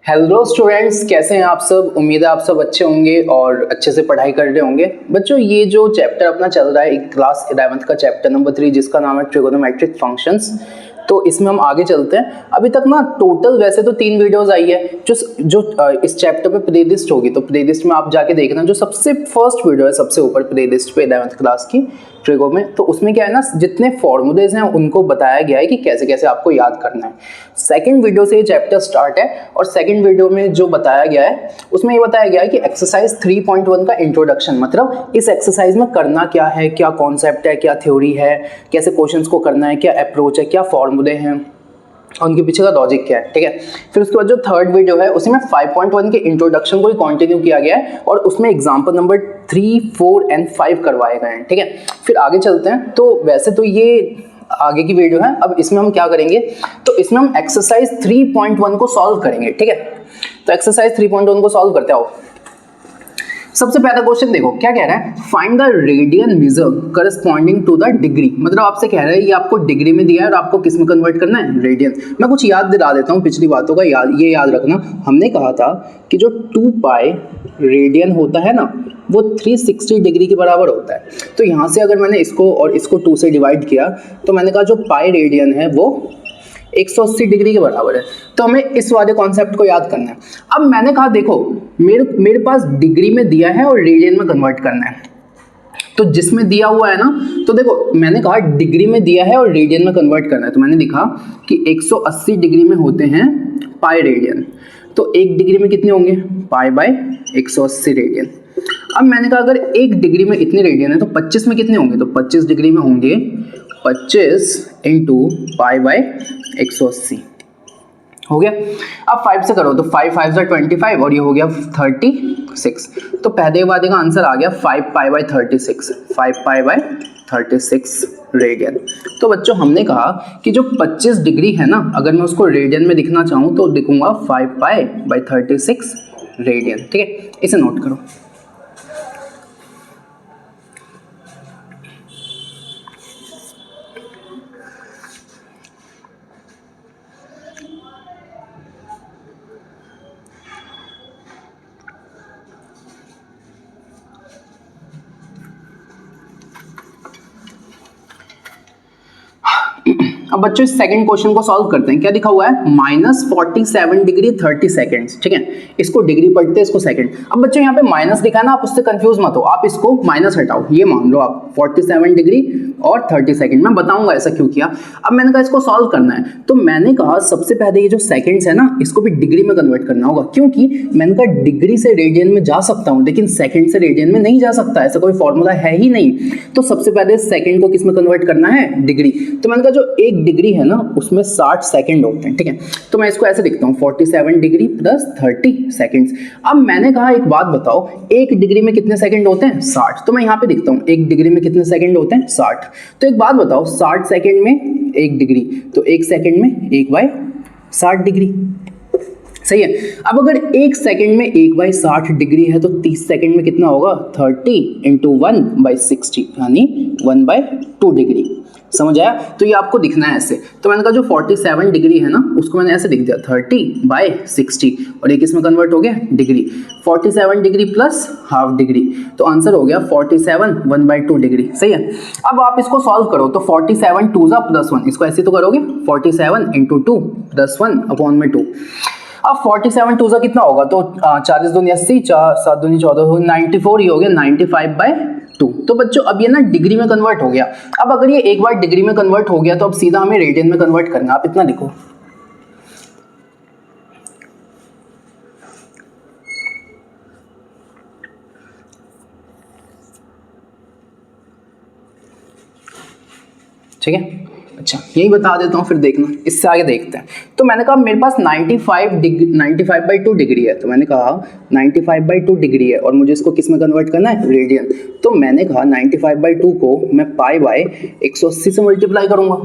Hello students, कैसे हैं आप सब। उम्मीद है आप सब अच्छे होंगे और अच्छे से पढ़ाई कर रहे होंगे। बच्चों, ये जो चैप्टर अपना चल रहा है क्लास 11th का चैप्टर नंबर 3, जिसका नाम है ट्रिगोनोमेट्रिक फंक्शंस, तो इसमें हम आगे चलते हैं। अभी तक ना टोटल वैसे तो 3 वीडियोस आई है जो इस चैप्टर पे प्लेलिस्ट होगी, तो प्लेलिस्ट में आप जाके देखना। जो सबसे फर्स्ट वीडियो है सबसे ऊपर प्लेलिस्ट पे 11th क्लास की ट्रिगो में, तो उसमें क्या है ना, जितने फॉर्मूलेज हैं उनको बताया गया है कि कैसे कैसे आपको याद करना है। सेकंड वीडियो से ये चैप्टर स्टार्ट है और सेकंड वीडियो में जो बताया गया है उसमें ये बताया गया है कि एक्सरसाइज 3.1 का इंट्रोडक्शन, मतलब इस एक्सरसाइज में करना क्या है, क्या कॉन्सेप्ट है, क्या थ्योरी है, कैसे क्वेश्चंस को करना है, क्या अप्रोच है, क्या फॉर्मूले हैं और उनके पीछे का लॉजिक क्या है। ठीक है, फिर उसके बाद जो थर्ड वीडियो है उसमें 5.1 के इंट्रोडक्शन को ही कंटिन्यू किया गया है और उसमें एग्जांपल नंबर 3, 4 एंड 5 करवाए गए हैं। ठीक है, फिर आगे चलते हैं। तो वैसे तो ये आगे की वीडियो है। अब इसमें हम क्या करेंगे, तो इसमें हम एक्सरसाइज 3.1 को सॉल्व करेंगे। ठीक है, तो एक्सरसाइज 3.1 को सॉल्व करते आओ। सबसे पहला क्वेश्चन देखो क्या कह रहा है, find the radian measure corresponding to the degree. मतलब आपसे कह रहा है ये आपको डिग्री में दिया है और आपको किस में कन्वर्ट करना है, रेडियन। मैं कुछ याद दिला देता हूँ पिछली बातों का, ये याद रखना। हमने कहा था कि जो 2 पाई रेडियन होता है ना, वो 360 डिग्री के बराबर होता है। तो यहाँ से अगर मैंने इसको और इसको 2 से डिवाइड किया तो मैंने कहा जो पाई रेडियन है वो 180 डिग्री के बराबर है। तो हमें इस वाले कॉन्सेप्ट को याद करना है। अब मैंने कहा देखो मेरे पास डिग्री में दिया है और रेडियन में कन्वर्ट करना है। तो जिसमें दिया हुआ है ना, तो देखो मैंने कहा डिग्री में दिया है और रेडियन में कन्वर्ट करना है, तो मैंने लिखा कि 180 डिग्री में होते हैं पाई रेडियन। तो 1 डिग्री में कितने होंगे, पाई बाय 180 रेडियन। अब मैंने कहा अगर 1 डिग्री में इतने रेडियन है तो 25 में कितने होंगे, तो 25 डिग्री में होंगे 25 इंटू पाई बाय 180। हो गया। अब 5 से करो तो 5 5 से 25 और ये हो गया 36। तो पहले वाले का आंसर आ गया 5 pi by 36, 5 pi by 36 radian. तो बच्चों हमने कहा कि जो 25 डिग्री है ना, अगर मैं उसको रेडियन में लिखना चाहूँ तो लिखूंगा 5 पाई बाय 36 रेडियन। ठीक है, इसे नोट करो। अब बच्चों इस सेकंड क्वेश्चन को सॉल्व करते हैं। क्या लिखा हुआ है, -47 डिग्री 30 सेकंड्स। ठीक है, इसको डिग्री पढ़ते हैं, इसको सेकंड। अब बच्चों यहाँ पे माइनस लिखा है ना, आप उससे कंफ्यूज मत हो, आप इसको माइनस हटाओ। ये मान लो आप 47 डिग्री और 30 सेकंड। मैं बताऊंगा ऐसा क्यों किया। अब मैंने कहा इसको सॉल्व करना है, तो मैंने कहा सबसे पहले ये जो सेकंड्स है ना, इसको भी डिग्री में कन्वर्ट करना होगा, क्योंकि मैंने कहा डिग्री से रेडियन में जा सकता हूँ लेकिन सेकंड से रेडियन में नहीं जा सकता, ऐसा कोई फॉर्मूला है ही नहीं। तो सबसे पहले सेकंड को किस में कन्वर्ट करना है, डिग्री। तो मैंने कहा जो 1 डिग्री है ना उसमें 60 सेकंड होते हैं। ठीक है, तो मैं इसको ऐसे लिखता हूँ 47 डिग्री प्लस 30 सेकंड्स। अब मैंने कहा एक बात बताओ, 1 डिग्री में कितने सेकंड होते हैं, 60। तो मैं यहाँ पे लिखता हूँ 1 डिग्री में कितने सेकंड होते हैं, 60। तो एक बात बताओ, 60 सेकंड में 1 डिग्री, तो 1 सेकंड में 1 बाय 60 डिग्री। सही है। अब अगर 1 सेकंड में 1 बाई 60 डिग्री है तो 30 सेकंड में कितना होगा, 30 इंटू 1 बाई 60, यानी 1 बाई 2 डिग्री। समझ आया। तो ये आपको लिखना है ऐसे। तो मैंने कहा जो 47 डिग्री है ना उसको मैंने ऐसे लिख दिया 30 बाई 60 और एक इसमें कन्वर्ट हो गया degree. 47 degree plus half degree, तो आंसर हो गया 47 1/2 डिग्री। सही है। अब आप इसको सॉल्व करो तो 47 2 ज़ा +1, इसको ऐसे तो करोगे 47 इंटू 2 +1 अपॉन में 2। अब 47 2 ज़ा कितना होगा, तो 40 दूनी 80, 7 दूनी 14, 94 ही हो गया 95/2। तो बच्चों अब ये ना डिग्री में कन्वर्ट हो गया। अब अगर ये एक बार डिग्री में कन्वर्ट हो गया तो अब सीधा हमें रेडियन में कन्वर्ट करना। आप इतना लिखो, ठीक है। अच्छा यही बता देता हूँ, फिर देखना, इससे आगे देखते हैं। तो मैंने कहा मेरे पास 95/2 डिग्री है, तो मैंने कहा 95/2 डिग्री है और मुझे इसको किस में कन्वर्ट करना है, रेडियन। तो मैंने कहा 95/2 को मैं पाई बाय 180 से मल्टीप्लाई करूंगा।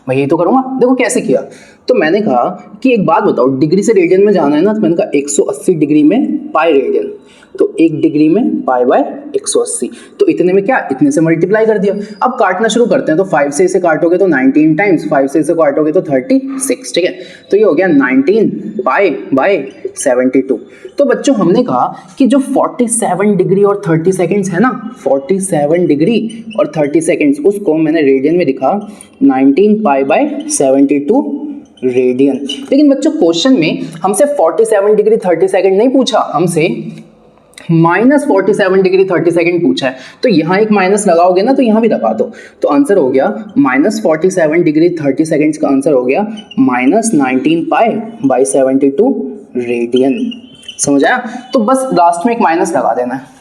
मैं यही तो करूंगा। देखो कैसे किया। तो मैंने कहा कि एक बात बताओ, डिग्री से रेडियन में जाना है ना, तो मैंने कहा 180 डिग्री में पाई रेडियन। तो 1 डिग्री में पाई बाय 180, तो इतने में क्या, इतने से मल्टीप्लाई कर दिया। अब काटना शुरू करते हैं, तो 5 से इसे काटोगे तो 19 टाइम्स, 5 से इसे काटोगे तो 36, ठीक है। तो ये हो गया 19 पाई बाय 72। तो बच्चों हमने कहा कि जो 47 डिग्री और 30 सेकेंड्स है ना, 47 डिग्री और 30 सेकेंड्स, उसको मैंने रेडियन में लिखा 19 पाई बाय 72 रेडियन। लेकिन बच्चों क्वेश्चन में हमसे 47 डिग्री 30 सेकेंड नहीं पूछा, हमसे -47 डिग्री 30 सेकेंड पूछा है। तो यहाँ एक माइनस लगाओगे ना, तो यहाँ भी लगा दो, तो आंसर हो गया -47 डिग्री 30 सेकेंड्स का आंसर हो गया -19 पाई बाई 72 रेडियन। समझ आया? तो बस लास्ट में एक माइनस लगा देना है।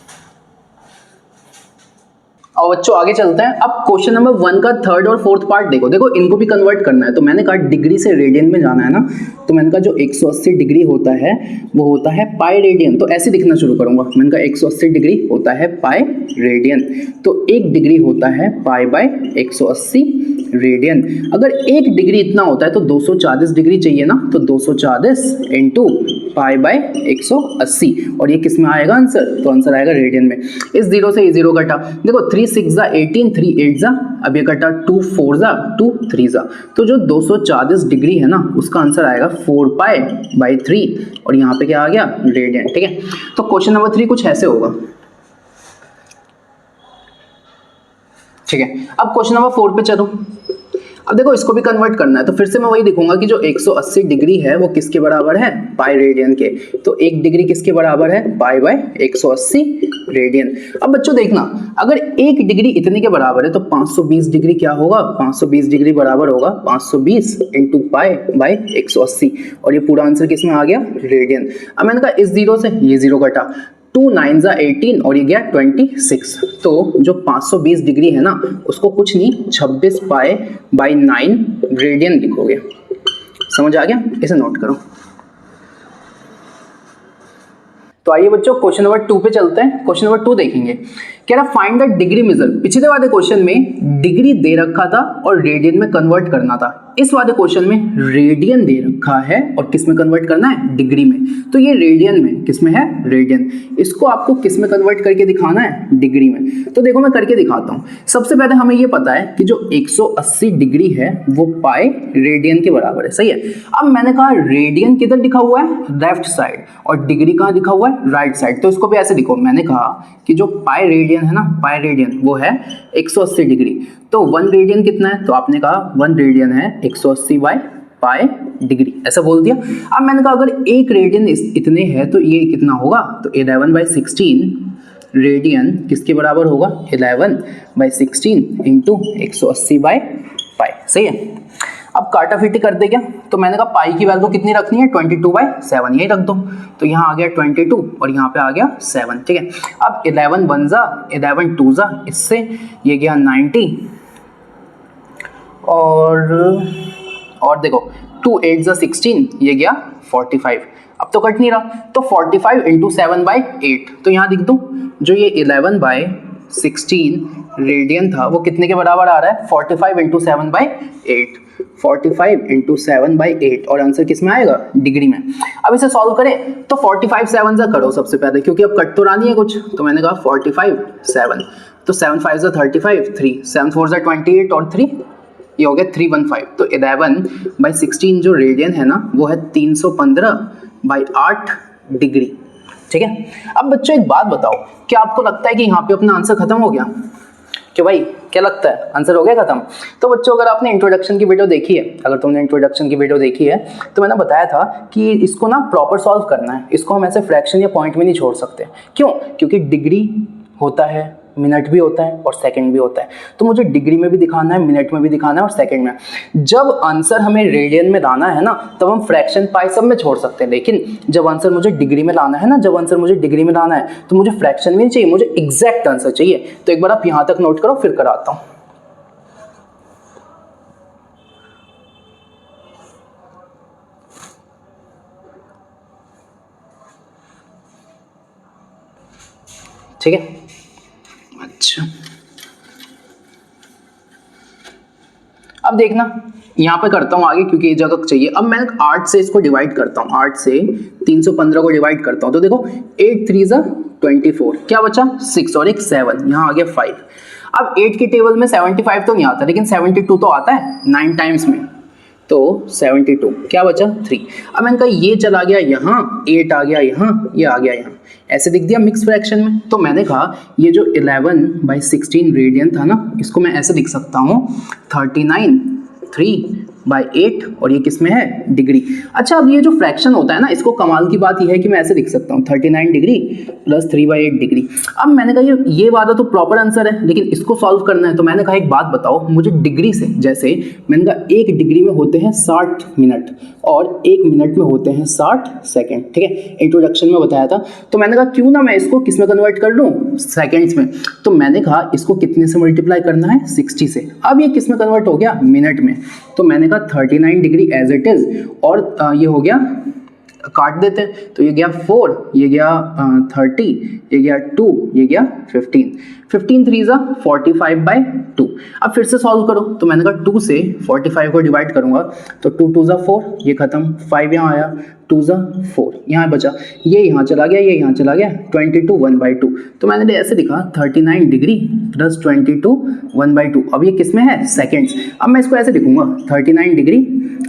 और बच्चों आगे चलते हैं। अब क्वेश्चन नंबर 1 का थर्ड और फोर्थ पार्ट देखो। देखो इनको भी कन्वर्ट करना है, तो मैंने कहा डिग्री से रेडियन में जाना है ना, तो मैंने कहा जो 180 डिग्री होता है वो होता है पाई रेडियन। तो ऐसे लिखना शुरू करूंगा, मैंने कहा 180 डिग्री होता है पाई रेडियन, तो 1 डिग्री होता है पाई बाय 180 रेडियन। अगर 1 डिग्री इतना होता है तो 240 डिग्री चाहिए ना, तो 240 इंटू पाई बाय 180, और ये किस में आएगा आंसर, तो आंसर आएगा रेडियन में। इस 0 से ये 0 कटा, देखो 3 6 जा 18, 3 8 जा, अब ये कटा 2 4 जा 2 3 जा, तो जो 240 डिग्री है ना उसका आंसर आएगा 4 पाई बाई 3, और यहाँ पे क्या आ गया, रेडियन, ठीक है। तो क्वेश्चन नंबर 3 कुछ ऐसे होगा, ठीक है। अब क्वेश्चन नंबर 4 पे चलो। अब देखो इसको भी कन्वर्ट करना है, तो फिर से मैं वही लिखूंगा कि जो 180 डिग्री है वो किसके बराबर है, पाई रेडियन के। तो 1 डिग्री किसके बराबर है, पाई बाय 180 रेडियन। अब बच्चों देखना, अगर 1 डिग्री इतने के बराबर है तो 520 डिग्री क्या होगा, 520 डिग्री बराबर होगा 520 इंटू पाई बाय 180, और ये पूरा आंसर किस में आ गया, रेडियन। अब मैंने कहा इस 0 से ये 0 कटा, 2 9 जा 18, और ये गया 26, तो जो 520 डिग्री है ना उसको कुछ नहीं 26 पाई बाई 9 रेडियन लिखोगे। समझ आ गया? इसे नोट करो। तो आइए बच्चों क्वेश्चन नंबर 2 पे चलते हैं। क्वेश्चन नंबर 2 देखेंगे, कह रहा फाइंड द डिग्री मेजर। पिछले वाले क्वेश्चन में डिग्री दे रखा था और रेडियन में कन्वर्ट करना था, इस वाले क्वेश्चन में रेडियन दे रखा है और किस में कन्वर्ट करना है, डिग्री में। तो ये रेडियन में, किस में है, रेडियन। इसको आपको किस में कन्वर्ट करके दिखाना है, डिग्री में। तो देखो मैं करके दिखाता हूँ। सबसे पहले हमें ये पता है कि जो 180 डिग्री है वो पाई रेडियन के बराबर है, सही है। अब मैंने कहा रेडियन किधर लिखा हुआ है, लेफ्ट साइड, और डिग्री कहाँ लिखा हुआ है, राइट साइड। तो इसको भी ऐसे लिखो, मैंने कहा कि जो पाई रेडियन है ना, पाई रेडियन वो है 180 डिग्री। तो 1 रेडियन कितना है, तो आपने कहा 1 रेडियन है 180 बाय पाई डिग्री, ऐसा बोल दिया। अब मैंने कहा अगर 1 रेडियन इतने है तो ये कितना होगा, तो 11/16 रेडियन किसके बराबर होगा, 11/16 इंटू 180 बाय पाई, सही है। अब काटाफीटी कर दे क्या, तो मैंने कहा पाई की वैल्यू कितनी रखनी है, 22/7, यही रख दो। तो यहाँ आ गया 22 और यहाँ पे आ गया 7, ठीक है। अब 11 1 जा 11 2 जा, इससे ये गया 90, और देखो 2 8 जा 16, ये गया 45। अब तो कट नहीं रहा, तो 45 इंटू 7/8, तो यहाँ लिख दूँ जो ये 11/16 रेडियन था वो कितने के बराबर आ रहा है, 45 इंटू 7/8, 45 इंटू 7/8, और आंसर किस में आएगा, डिग्री में। अब इसे सॉल्व करें तो 45 7 जा करो सबसे पहले, क्योंकि अब कट तो रहा नहीं है कुछ। तो मैंने कहा 45 7, तो 7 5 जा 35, 3 7 4 जा 28, और 3 ये हो गया 315। तो 11/16 जो रेडियन है ना वो है 315/8 डिग्री, ठीक है। अब बच्चों एक बात बताओ, क्या आपको लगता है कि यहाँ पे अपना आंसर खत्म हो गया, कि भाई क्या लगता है आंसर हो गया खत्म? तो बच्चों अगर आपने इंट्रोडक्शन की वीडियो देखी है, अगर तुमने इंट्रोडक्शन की वीडियो देखी है तो मैंने बताया था कि इसको ना प्रॉपर सॉल्व करना है, इसको हम ऐसे फ्रैक्शन या पॉइंट में नहीं छोड़ सकते। क्यों? क्योंकि डिग्री होता है, मिनट भी होता है और सेकंड भी होता है। तो मुझे डिग्री में भी दिखाना है, मिनट में भी दिखाना है और सेकंड में। जब आंसर हमें रेडियन में लाना है ना, तब हम फ्रैक्शन पाई सब में छोड़ सकते हैं, लेकिन जब आंसर मुझे डिग्री में लाना है ना, जब आंसर मुझे डिग्री में लाना है तो मुझे फ्रैक्शन में नहीं चाहिए, मुझे एग्जैक्ट आंसर चाहिए। तो एक बार आप यहां तक नोट करो, फिर कराता हूं। ठीक है, अच्छा अब देखना यहाँ पे करता हूँ आगे, क्योंकि ये जगह चाहिए। अब मैं 8 से इसको डिवाइड करता हूँ, 8 से 315 को डिवाइड करता हूँ। तो देखो 8 3 जा 24, क्या बचा 6 और एक 7, यहाँ आ गया 5। अब 8 की टेबल में 75 तो नहीं आता, लेकिन 72 तो आता है 9 टाइम्स में, तो 72, क्या बचा 3। अब मैंने कहा ये चला गया यहाँ, 8 आ गया यहाँ, ये आ गया यहाँ, ऐसे दिख दिया मिक्स फ्रैक्शन में। तो मैंने कहा ये जो 11/16 रेडियन था ना, इसको मैं ऐसे लिख सकता हूँ 39 3/8, और ये किस में है डिग्री। अच्छा, अब ये जो फ्रैक्शन होता है ना, इसको कमाल की बात ये है कि मैं ऐसे लिख सकता हूँ 39 डिग्री प्लस 3/8 डिग्री। अब मैंने कहा ये वाला तो प्रॉपर आंसर है, लेकिन इसको सॉल्व करना है। तो मैंने कहा एक बात बताओ मुझे डिग्री से, जैसे मैंने कहा 1 डिग्री में होते हैं 60 मिनट और 1 मिनट में होते हैं 60 सेकेंड, ठीक है, इंट्रोडक्शन में बताया था। तो मैंने कहा क्यों ना मैं इसको किस में कन्वर्ट कर लूँ, सेकेंड्स में। तो मैंने कहा इसको कितने से मल्टीप्लाई करना है, 60 से। अब ये किस में कन्वर्ट हो गया, मिनट में। तो मैंने कहा 39 डिग्री एज इट इज, और ये हो गया, काट देते हैं, तो ये गया 4, ये गया 30, ये गया 2, ये गया 15, 15 3 ज़ा 45/2। अब फिर से सॉल्व करो, तो मैंने कहा 2 से 45 को डिवाइड करूंगा, तो 2 2 ज़ा 4, ये खत्म, 5 यहाँ आया, 2 ज़ा 4, यहाँ बचा, ये यहाँ चला गया, ये यहाँ चला गया, 22 1/2। तो मैंने ऐसे लिखा 39 डिग्री प्लस 22 1/2। अब ये किस में है, सेकेंड्स। अब मैं इसको ऐसे लिखूंगा 39 degree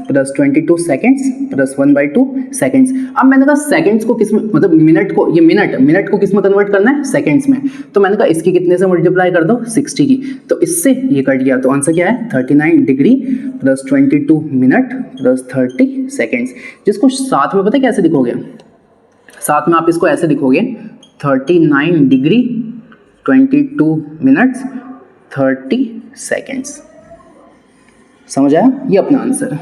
plus 22 seconds plus 1/2 seconds. अब मैंने कहा सेकेंड्स को किस में, मतलब मिनट को, ये मिनट को किस में कन्वर्ट करना है, सेकेंड्स में। तो मैंने कहा इसकी कितने से मल्टीप्लाई कर दो, 60 की, तो इससे ये कट गया। तो आंसर क्या है, 39 degree plus 22 minute plus 30 seconds. जिसको साथ में पता है कैसे लिखोगे, साथ में आप इसको ऐसे लिखोगे 39 डिग्री 22 मिनट्स 30 सेकेंड्स। समझ आया, ये अपना आंसर है।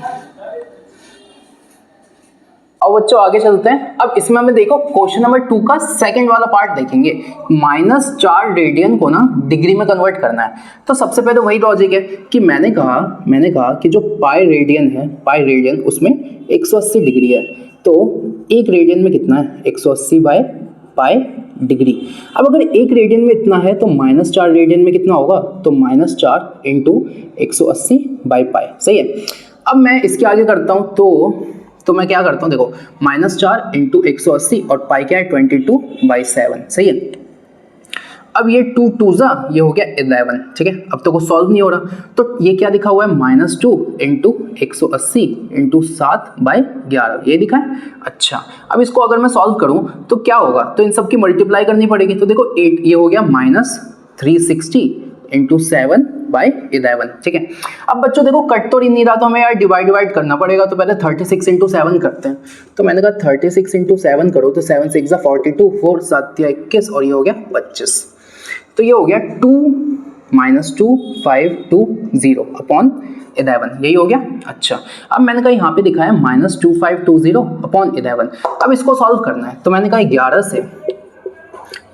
अब बच्चों आगे चलते हैं। अब इसमें हमें देखो क्वेश्चन नंबर 2 का सेकंड वाला पार्ट देखेंगे। -4 रेडियन को ना डिग्री में कन्वर्ट करना है। तो सबसे पहले वही लॉजिक है कि मैंने कहा कि जो पाई रेडियन उसमें 180 डिग्री है, तो 1 रेडियन में कितना है, 180/पाई डिग्री। अब अगर 1 रेडियन में इतना है तो -4 रेडियन में कितना होगा, तो -4 × 180/पाई, सही है। अब मैं इसके आगे करता हूँ, तो मैं क्या करता हूँ, देखो -4 × 180 और पाई क्या है 22/7, सही है। अब ये 2 2 ज़ा ये हो गया 11, ठीक है। अब तो कुछ सॉल्व नहीं हो रहा, तो ये क्या लिखा हुआ है, -2 × 180 × 7/11, ये लिखा है। अच्छा, अब इसको अगर मैं सॉल्व करूँ तो क्या होगा, तो इन सब की मल्टीप्लाई करनी पड़ेगी। तो देखो 8, ये हो गया -360 × 7/11, ठीक है। अब बच्चों देखो कट तो नहीं रहा, तो हमें यार डिवाइड करना पड़ेगा। तो पहले 36 × 7 करते हैं। तो मैंने कहा 36 × 7 करो, तो 7 6 ज़ा 42, 4 7 21, और ये हो गया 25। तो ये हो गया 2 - 2 5 2 0 अपॉन 11, यही हो गया। अच्छा, अब मैंने कहा यहाँ पे लिखा है -2520 अपॉन 11। अब इसको सॉल्व करना है, तो मैंने कहा 11 से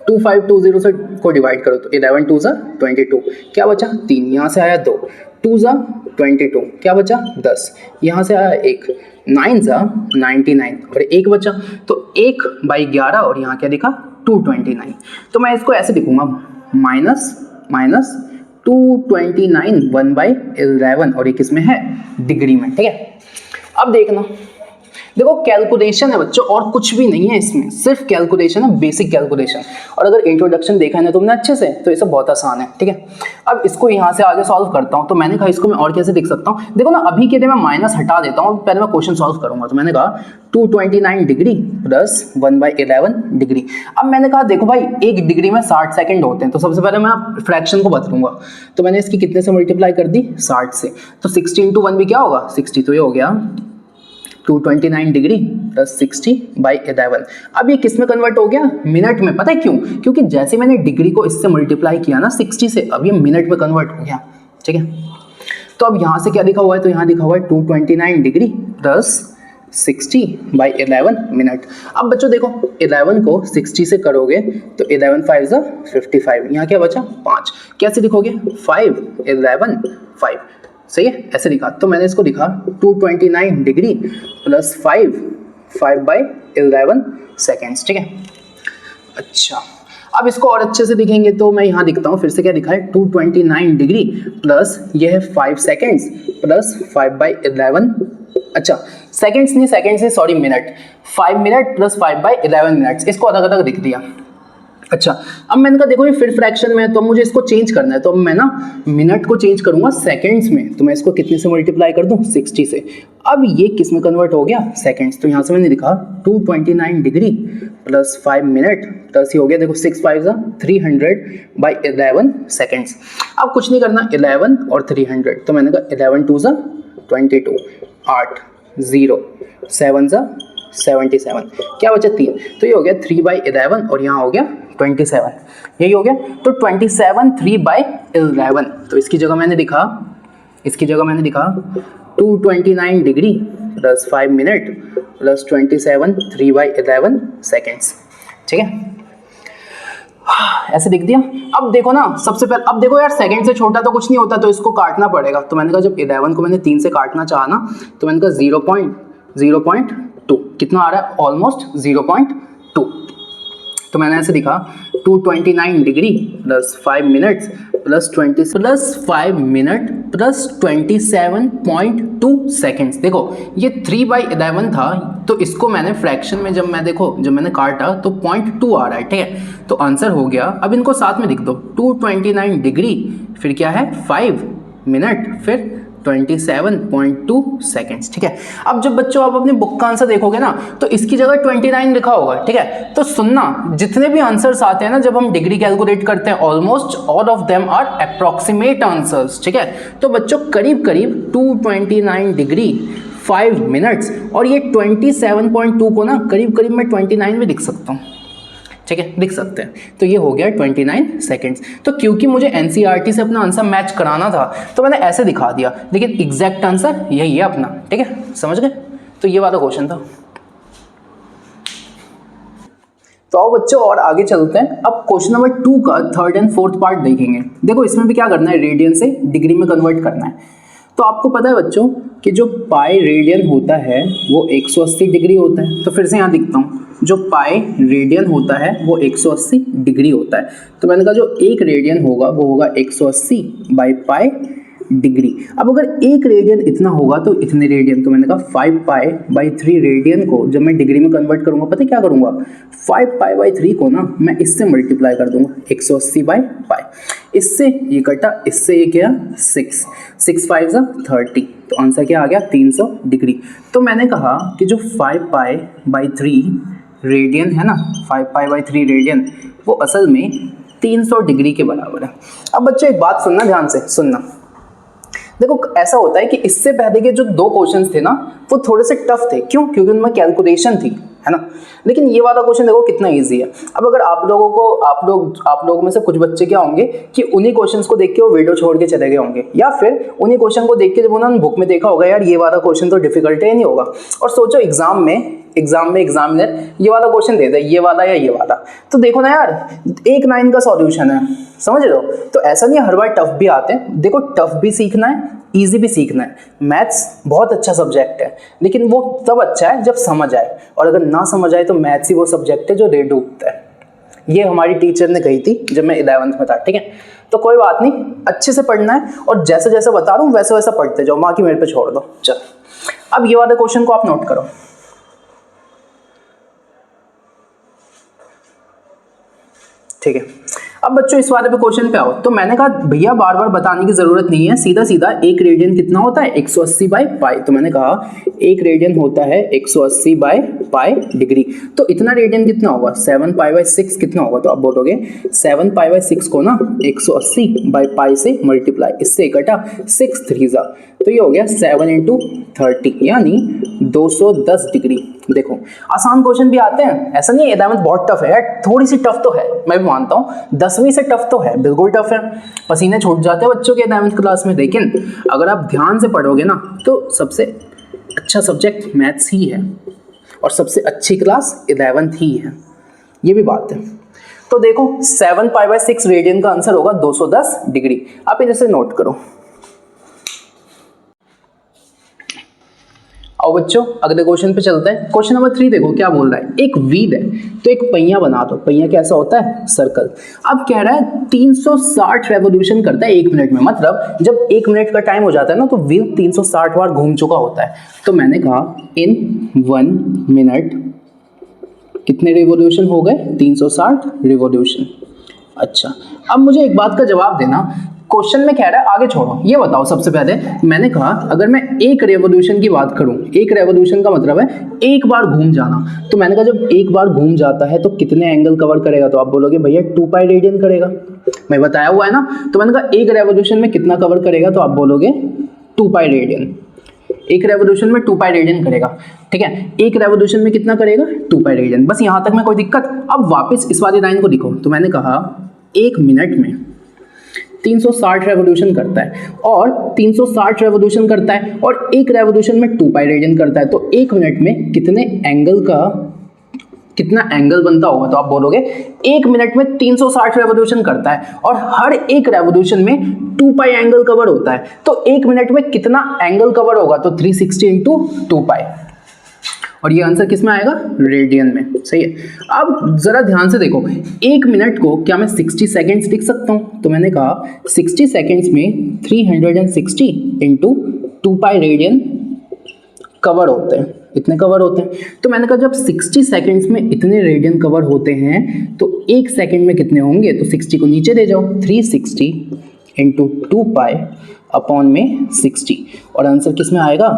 2520 से को डिवाइड करो, तो 11 2 ज़ा 22, क्या बचा 3, यहाँ से आया 2, 2 ज़ा 22, क्या बचा 10, यहाँ से आया 1, 9 ज़ा 99, और 1 बचा, तो 1/11, और यहाँ क्या लिखा 229। तो मैं इसको ऐसे लिखूंगा -229 1/11, और ये किस में है, डिग्री में, ठीक है। अब देखो कैलकुलेशन है बच्चों, और कुछ भी नहीं है इसमें, सिर्फ कैलकुलेशन है, बेसिक कैलकुलेशन। और अगर इंट्रोडक्शन देखा है ना तुमने अच्छे से, तो ये सब बहुत आसान है, ठीक है। अब इसको यहाँ से आगे सॉल्व करता हूँ। तो मैंने कहा इसको मैं और कैसे लिख सकता हूँ, देखो ना अभी के लिए मैं माइनस हटा देता हूँ, पहले मैं क्वेश्चन सॉल्व करूंगा। तो मैंने कहा 229 डिग्री प्लस 1/11 डिग्री। अब मैंने कहा देखो भाई 1 डिग्री में 60 सेकंड होते हैं, तो सबसे पहले मैं फ्रैक्शन को बदलूंगा। तो मैंने इसकी कितने से मल्टीप्लाई कर दी, 60 से। तो 60 × 1 भी क्या होगा, 60। तो ये हो गया 229 डिग्री प्लस 60/11। अब ये किस में कन्वर्ट हो गया, मिनट में। पता है क्यों, क्योंकि जैसे मैंने डिग्री को इससे मल्टीप्लाई किया ना 60 से, अब ये मिनट में कन्वर्ट हो गया, ठीक है। तो अब यहाँ से क्या लिखा हुआ है, तो यहाँ लिखा हुआ है 229 डिग्री प्लस 60/11 मिनट। अब बच्चों देखो 11 को 60 से करोगे तो 11 5 ज़ा 55, यहाँ क्या बचा 5। कैसे लिखोगे, 5 11 5, सही है, ऐसे लिखा। तो मैंने इसको लिखा 229 डिग्री प्लस 5/11 सेकेंड्स, ठीक है। अच्छा, अब इसको और अच्छे से दिखेंगे, तो मैं यहाँ लिखता हूँ फिर से, क्या लिखा है 229 डिग्री प्लस ये है 5 सेकेंड्स प्लस 5/11। अच्छा, सेकेंड्स नहीं sorry minute, 5 minute plus 5/11 minutes, इसको अलग अलग लिख दिया। अच्छा, अब मैंने कहा देखो ये फिर फ्रैक्शन में है तो मुझे इसको चेंज करना है, तो अब मैं ना मिनट को चेंज करूंगा सेकंड्स में, तो मैं इसको कितने से मल्टीप्लाई कर दूं 60 से। अब ये किस में कन्वर्ट हो गया सेकंड्स, तो यहाँ से मैंने लिखा 229 डिग्री प्लस 5 मिनट प्लस ये हो गया देखो 6 5 300/11 सेकंड्स। अब कुछ नहीं करना, 11 और 300, तो मैंने कहा 11 2 22, 8 0 7 77, क्या बचा 3, तो ये हो गया 3/11 और यहाँ हो गया 27, यही हो गया। तो 27 3/11, तो इसकी जगह मैंने लिखा 229 degree plus 5 minute plus 27 3/11 seconds, ठीक है, ऐसे लिख दिया। अब देखो ना, सबसे पहले अब देखो यार सेकंड से छोटा तो कुछ नहीं होता, तो इसको काटना पड़ेगा, तो मैंने कहा जब 11 को मैंने 3 से काटना चाहा ना, तो मैंने कहा 0.2 कितना आ रहा है, ऑलमोस्ट 0.2, तो मैंने ऐसे लिखा 229 degree plus 5 minutes plus 5 minute plus 27.2 seconds. देखो ये 3/11 था, तो इसको मैंने फ्रैक्शन में जब मैंने काटा तो 0.2 आ रहा है, ठीक है, तो आंसर हो गया। अब इनको साथ में लिख दो, 229 डिग्री फिर क्या है 5 मिनट फिर 27.2 सेकेंड्स, ठीक है। अब जब बच्चों आप अपनी बुक का आंसर देखोगे ना, तो इसकी जगह 29 लिखा होगा, ठीक है। तो सुनना, जितने भी आंसर्स आते हैं ना जब हम डिग्री कैलकुलेट करते हैं, almost all of them are approximate answers, ठीक है। तो बच्चों करीब करीब 229 डिग्री 5 मिनट्स और ये 27.2 को ना करीब करीब मैं 29 में लिख सकता हूँ, ठीक है, लिख सकते हैं। तो ये हो गया 29 सेकेंड्स। तो क्योंकि मुझे एनसीईआरटी से अपना आंसर मैच कराना था, तो मैंने ऐसे दिखा दिया, लेकिन एग्जैक्ट आंसर यही है अपना, ठीक है, समझ गए। तो ये वाला क्वेश्चन था। तो आओ बच्चों और आगे चलते हैं। अब क्वेश्चन नंबर 2 का 3rd एंड 4th पार्ट देखेंगे। देखो इसमें भी क्या करना है, रेडियन से डिग्री में कन्वर्ट करना है। तो आपको पता है बच्चों कि जो पाई रेडियन होता है वो 180 डिग्री होता है। तो फिर से यहाँ दिखता हूँ, जो पाई रेडियन होता है वो 180 डिग्री होता है। तो मैंने कहा जो 1 रेडियन होगा वो होगा 180 बाई पाई डिग्री। अब अगर 1 रेडियन इतना होगा तो इतने रेडियन, तो मैंने कहा 5 पाई बाई 3 रेडियन को जब मैं डिग्री में कन्वर्ट करूंगा, पता है क्या करूंगा, 5 पाई बाई 3 को ना मैं इससे मल्टीप्लाई कर दूंगा 180 बाई पाई, इससे ये कटा, इससे ये क्या 6 5 30, तो आंसर क्या आ गया 300 डिग्री। तो मैंने कहा कि जो 5 पाई बाई 3 रेडियन है ना, 5 पाई बाई 3 रेडियन वो असल में 300 डिग्री के बराबर है। अब बच्चों एक बात सुनना, ध्यान से सुनना। देखो ऐसा होता है कि इससे पहले के जो 2 क्वेश्चंस थे ना वो थोड़े से टफ थे, क्यों, क्योंकि उनमें कैलकुलेशन थी, है ना। लेकिन ये वाला क्वेश्चन देखो कितना इजी है। अब अगर आप लोगों में से कुछ बच्चे क्या होंगे कि उन्हीं क्वेश्चंस को देख के वो वीडियो छोड़ के चले गए होंगे, या फिर उन्हीं क्वेश्चन को देख के जब उन्होंने बुक में देखा होगा यार ये वाला क्वेश्चन तो डिफिकल्ट है, नहीं होगा, और सोचो एग्जाम में एग्जामिनर ये वाला क्वेश्चन दे दे, ये वाला या ये वाला, तो देखो ना यार 1 9 का सॉल्यूशन है, समझ रहे हो। तो ऐसा नहीं हर बार टफ भी आते हैं, देखो टफ भी सीखना है, इजी भी सीखना है। मैथ्स बहुत अच्छा सब्जेक्ट है, लेकिन वो तब अच्छा है जब समझ आए, और अगर ना समझ आए तो मैथ्स ही वो सब्जेक्ट है जो रेड डूबता है। ये हमारी टीचर ने कही थी जब मैं 11th में था, ठीक है। तो कोई बात नहीं, अच्छे से पढ़ना है, और जैसे जैसे बता रहा हूँ वैसे वैसा पढ़ते जाओ, बाकी मेरे पे छोड़ दो। चल अब ये वाले क्वेश्चन को आप नोट करो, ठीक है। अब बच्चों इस वाले पे क्वेश्चन पे आओ। तो मैंने कहा भैया बार बार बताने की जरूरत नहीं है, सीधा सीधा 1 रेडियन कितना होता है 180 बाई पाई। तो मैंने कहा 1 रेडियन होता है 180 बाई पाई डिग्री। तो इतना रेडियन कितना होगा 7 पाई बाई 6 कितना होगा, तो आप बोलोगे 7 पाई बाई 6 को ना 180 बाई पाई से मल्टीप्लाई, इससे इकट्ठा 6 3 जा, तो ये हो गया 7 इंटू 30 यानी 210 डिग्री। देखो आसान क्वेश्चन भी आते हैं, ऐसा नहीं है 11th बहुत टफ है यार, थोड़ी सी टफ तो है, मैं भी मानता हूँ 10वीं से टफ तो है, बिल्कुल टफ है, पसीने छूट जाते हैं बच्चों के 11th क्लास में। लेकिन अगर आप ध्यान से पढ़ोगे ना तो सबसे अच्छा सब्जेक्ट मैथ्स ही है, और सबसे अच्छी क्लास 11th ही है, ये भी बात है। तो देखो 7 पाई बाई 6 रेडियन का आंसर होगा 210 डिग्री। आप इन्हें से नोट करो। और बच्चों अगले क्वेश्चन पे चलते हैं। क्वेश्चन नंबर 3 देखो क्या बोल रहा है, एक व्हील है तो एक पहिया बना दो। पहिया कैसा होता है, सर्कल। अब कह रहा है 360 रेवोल्यूशन करता है 1 मिनट में, मतलब जब 1 मिनट का टाइम हो जाता है ना तो व्हील 360 बार घूम चुका होता है। तो मैंने कहा इन 1 मिनट कितने रिवॉल्यूशन हो गए? 360 रिवॉल्यूशन। अच्छा, अब मुझे एक बात का जवाब देना, क्वेश्चन में कह रहा है, आगे छोड़ो, ये बताओ सबसे पहले, मैंने कहा अगर मैं एक रेवोल्यूशन की बात करूं, एक रेवोल्यूशन का मतलब है एक बार घूम जाना, तो मैंने कहा जब एक बार घूम जाता है तो कितने एंगल कवर करेगा? तो आप बोलोगे भैया 2 पाई रेडियन करेगा, मैं बताया हुआ है ना। तो मैंने कहा एक रेवोल्यूशन में कितना कवर करेगा? तो आप बोलोगे 2 पाई रेडियन। एक रेवोल्यूशन में 2 पाई रेडियन करेगा, ठीक है, एक रेवोल्यूशन में कितना करेगा? 2 पाई रेडियन। बस यहां तक में कोई दिक्कत? अब वापस इस वाली लाइन को लिखो, तो मैंने कहा एक मिनट में 360 रेवोल्यूशन करता है, और 360 रेवोल्यूशन करता है और एक रेवोल्यूशन में 2 पाई रेडियन करता है, तो एक मिनट में कितने एंगल का कितना एंगल बनता होगा? तो आप बोलोगे एक मिनट में 360 रेवोल्यूशन करता है और हर एक रेवोल्यूशन में 2 पाई एंगल कवर होता है, तो एक मिनट में कितना एंगल कवर होगा? तो 360 इंटू 2 पाई, और ये आंसर किस में आएगा? रेडियन में। सही है। अब जरा ध्यान से देखो, एक मिनट को क्या मैं 60 सेकेंड्स लिख सकता हूं? तो मैंने कहा 60 सेकेंड्स में 360 इंटू 2 पाई रेडियन कवर होते हैं, इतने कवर होते हैं। तो मैंने कहा जब 60 सेकेंड्स में इतने रेडियन कवर होते हैं तो एक सेकेंड में कितने होंगे? तो 60 को नीचे ले जाओ, 360 इंटू 2 पाई अपॉन में 60, और आंसर किस में आएगा?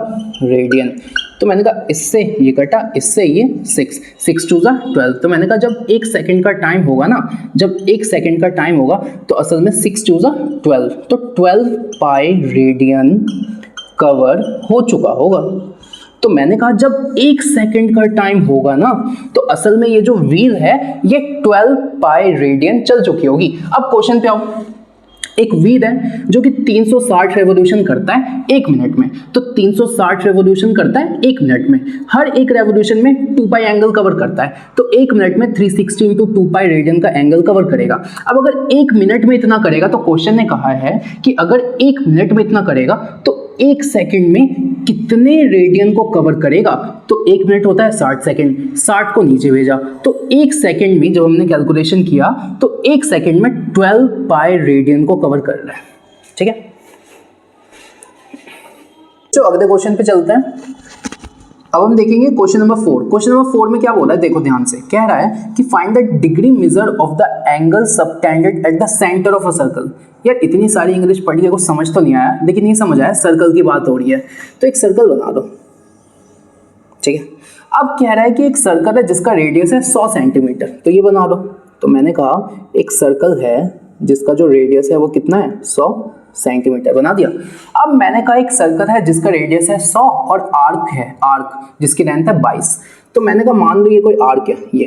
रेडियन। तो मैंने कहा इससे ये कटा, इससे ये 6 2 12। तो मैंने कहा जब एक सेकंड का टाइम होगा ना, जब एक सेकंड का टाइम होगा तो असल में 6 2 12, तो 12 पाई रेडियन कवर हो चुका होगा। तो मैंने कहा जब एक सेकंड का टाइम होगा ना, तो असल में ये जो व्हील है ये 12 पाई रेडियन चल चुकी होगी। अब क्वेश्चन पे आओ, एक व्हील है जो कि 360 रेवोल्यूशन करता है एक मिनट में, तो 360 रेवोल्यूशन करता है एक मिनट में, हर एक रेवोल्यूशन में 2 पाई एंगल कवर करता है, तो एक मिनट में 360 इंटू 2 पाई रेडियन का एंगल कवर करेगा। अब अगर एक मिनट में इतना करेगा, तो क्वेश्चन ने कहा है कि अगर एक मिनट में इतना करेगा तो एक सेकंड में कितने रेडियन को कवर करेगा? तो एक मिनट होता है 60 सेकंड, 60 को नीचे भेजा, तो एक सेकंड में जब हमने कैलकुलेशन किया तो एक सेकंड में 12 पाई रेडियन को कवर कर रहा है। ठीक है, तो अगले क्वेश्चन पे चलते हैं। अब हम देखेंगे क्वेश्चन नंबर 4। क्वेश्चन नंबर 4 में क्या बोला है, देखो ध्यान से, कह रहा है कि find the degree measure of the angle subtended at the centre of a circle. यार इतनी सारी इंग्लिश पढ़ी है, कुछ समझ तो नहीं आया, लेकिन नहीं समझ आया, सर्कल की बात हो रही है, तो एक सर्कल बना लो। ठीक है, अब कह रहा है कि एक सर्कल है जिसका रेडियस है 100 सेंटीमीटर, तो ये बना लो। तो मैंने कहा एक सर्कल है जिसका जो रेडियस है वो कितना है? 100 सेंटीमीटर, बना दिया। अब मैंने कहा एक सर्कल है जिसका रेडियस है 100 और आर्क है, आर्क जिसकी लेंथ है 22। तो मैंने कहा मान लो ये कोई आर्क है ये,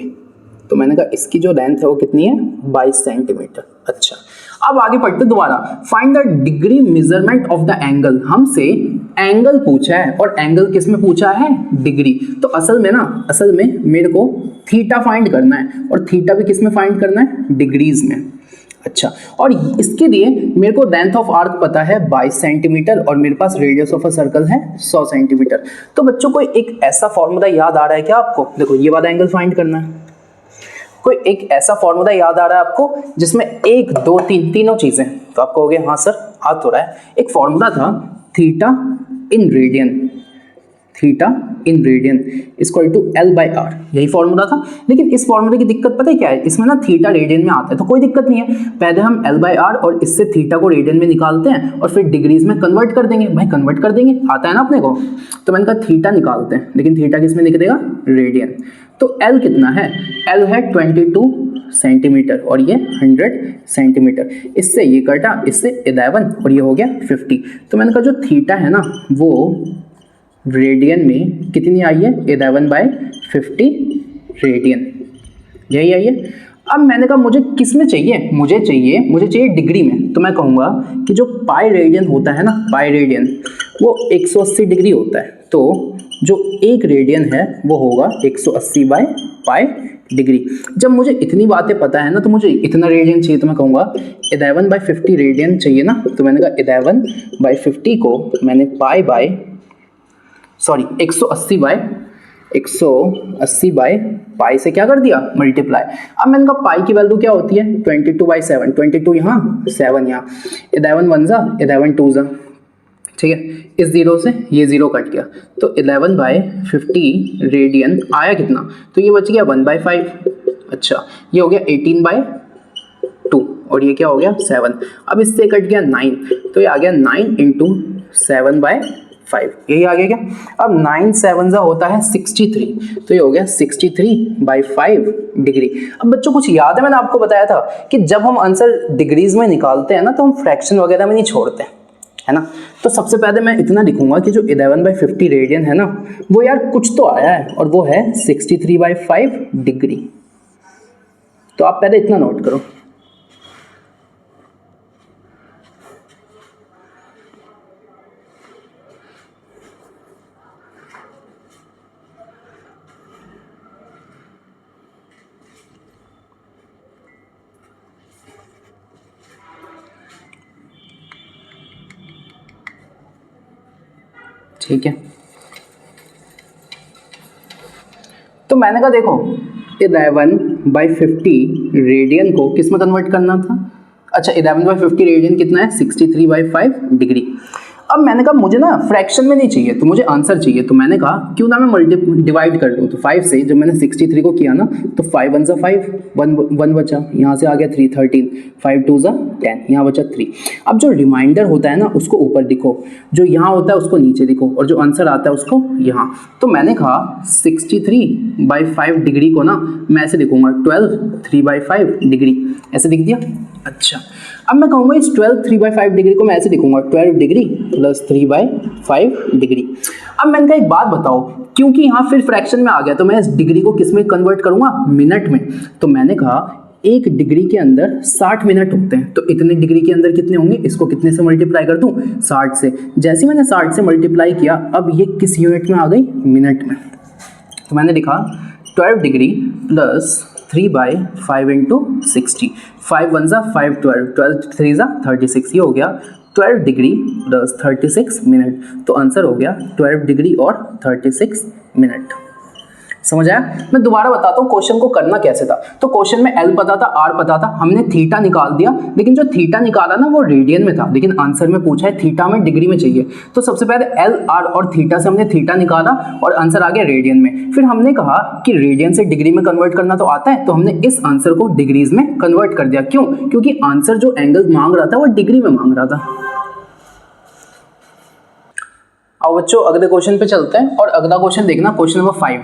तो मैंने कहा इसकी जो लेंथ है वो कितनी है? 22 सेंटीमीटर। अच्छा, अब आगे पढ़ते दोबारा। Find the degree measurement of the angle. हमसे एंगल पूछा है और एंगल किस में पूछा है? डिग्री। तो असल में मेरे को थीटा फाइंड करना है, और थीटा भी किस में फाइंड करना है? डिग्रीज में। अच्छा, और इसके लिए मेरे को लेंथ ऑफ आर्क पता है 22 सेंटीमीटर और मेरे पास रेडियस ऑफ अ सर्कल है 100 सेंटीमीटर। तो बच्चों को एक ऐसा फॉर्मूला याद आ रहा है क्या आपको? देखो ये वाला एंगल फाइंड करना है, कोई एक ऐसा फॉर्मूला याद आ रहा है आपको जिसमें 1 2 3 तीनों चीजें? तो आप कहोगे हाँ सर याद हो रहा है। एक फॉर्मूला था theta in radian, theta in radian equal to L by r, यही फॉर्मूला था। लेकिन इस फॉर्मूले की दिक्कत पता है क्या है? इसमें ना थीटा रेडियन में आता है, तो कोई दिक्कत नहीं है, पहले हम L बाई आर और इससे थीटा को रेडियन में निकालते हैं और फिर डिग्रीज में कन्वर्ट कर देंगे। भाई कन्वर्ट कर देंगे, आता है ना अपने को। तो मैंने कहा थीटा निकालते हैं, लेकिन थीटा किस में निकलेगा? रेडियन। तो L कितना है? L है 22 सेंटीमीटर और ये 100 सेंटीमीटर। इससे ये कटा, इससे 11 और ये हो गया 50। तो मैंने कहा जो थीटा है ना वो रेडियन में कितनी आई है? 11/50 रेडियन, यही आई है। अब मैंने कहा मुझे किस में चाहिए? मुझे चाहिए डिग्री में। तो मैं कहूँगा कि जो पाई रेडियन होता है ना, पाई रेडियन वो 180 डिग्री होता है, तो जो एक रेडियन है वो होगा 180/पाई डिग्री। जब मुझे इतनी बातें पता है ना, तो मुझे इतना रेडियन चाहिए, तो मैं कहूँगा 11/50 रेडियन चाहिए ना। तो मैंने कहा 11/50 को मैंने 180/पाई से क्या कर दिया? मल्टीप्लाई। अब मैंने कहा पाई की वैल्यू क्या होती है? 22/7, 22 यहाँ 7 यहाँ, 11 1 जा 11 2 जा। ठीक है, इस जीरो से ये जीरो कट गया, तो 11/50 रेडियन आया कितना, तो ये बच गया 1/5। अच्छा, ये हो गया 18/2 और ये क्या हो गया 7। अब इससे कट गया 9, तो ये आ गया 9 × 7/5, यही आ गया क्या। अब 9 7 होता है 63, तो ये हो गया 63/5 डिग्री। अब बच्चों कुछ याद है, मैंने आपको बताया था कि जब हम आंसर डिग्रीज में निकालते हैं ना, तो हम फ्रैक्शन वगैरह में नहीं छोड़ते, है ना। तो सबसे पहले मैं इतना लिखूंगा कि जो 11/50 रेडियन है ना, वो यार कुछ तो आया है और वो है 63/5 डिग्री। तो आप पहले इतना नोट करो। ठीक है, तो मैंने कहा देखो 11/50 रेडियन को किस में कन्वर्ट करना था। अच्छा, 11/50 रेडियन कितना है 63/5 डिग्री। अब मैंने कहा मुझे ना फ्रैक्शन में नहीं चाहिए, तो मुझे आंसर चाहिए, तो मैंने कहा क्यों ना मैं डिवाइड कर दूं। तो 5 से जब मैंने 63 को किया ना, तो 5 1 5, 1 बचा, यहाँ से आ गया 3 13, 5 2 10, यहाँ बचा 3। अब जो रिमाइंडर होता है ना उसको ऊपर लिखो, जो यहाँ होता है उसको नीचे लिखो, और जो आंसर आता है उसको यहाँ। तो मैंने कहा 63/5 डिग्री को ना मैं ऐसे लिखूंगा 12 3/5 डिग्री, ऐसे लिख दिया। अच्छा, अब मैं कहूँगा इस 12 3/5 डिग्री को मैं ऐसे लिखूंगा 12 डिग्री प्लस 3/5 डिग्री। अब मैंने कहा एक बात बताओ, क्योंकि यहाँ फिर फ्रैक्शन में आ गया, तो मैं इस डिग्री को किस में कन्वर्ट करूंगा, मिनट में। तो मैंने कहा 1 डिग्री के अंदर 60 मिनट होते हैं, तो इतने डिग्री के अंदर कितने होंगे, इसको कितने से मल्टीप्लाई कर दूं, 60 से। जैसे मैंने 60 से मल्टीप्लाई किया, अब ये किस यूनिट में आ गई, मिनट में। तो मैंने लिखा 12 डिग्री प्लस 3/5 × 60, 5 1 5 12, 12 3 36, ये हो गया 12 डिग्री प्लस 36 मिनट। तो आंसर हो गया 12 डिग्री और 36 मिनट। समझ आया। मैं दोबारा बताता हूँ क्वेश्चन को करना कैसे था। तो क्वेश्चन में L पता था, R पता था, हमने थीटा निकाल दिया, लेकिन जो थीटा निकाला ना वो रेडियन में था, लेकिन आंसर में पूछा है थीटा में डिग्री में चाहिए। तो सबसे पहले L R और थीटा से हमने थीटा निकाला और आंसर आ गया रेडियन में। फिर हमने कहा कि रेडियन से डिग्री में कन्वर्ट करना तो आता है, तो हमने इस आंसर को डिग्रीज में कन्वर्ट कर दिया। क्यों? क्योंकि आंसर जो एंगल मांग रहा था वो डिग्री में मांग रहा था। अब बच्चों अगले क्वेश्चन पे चलते हैं, और अगला क्वेश्चन देखना, क्वेश्चन नंबर 5।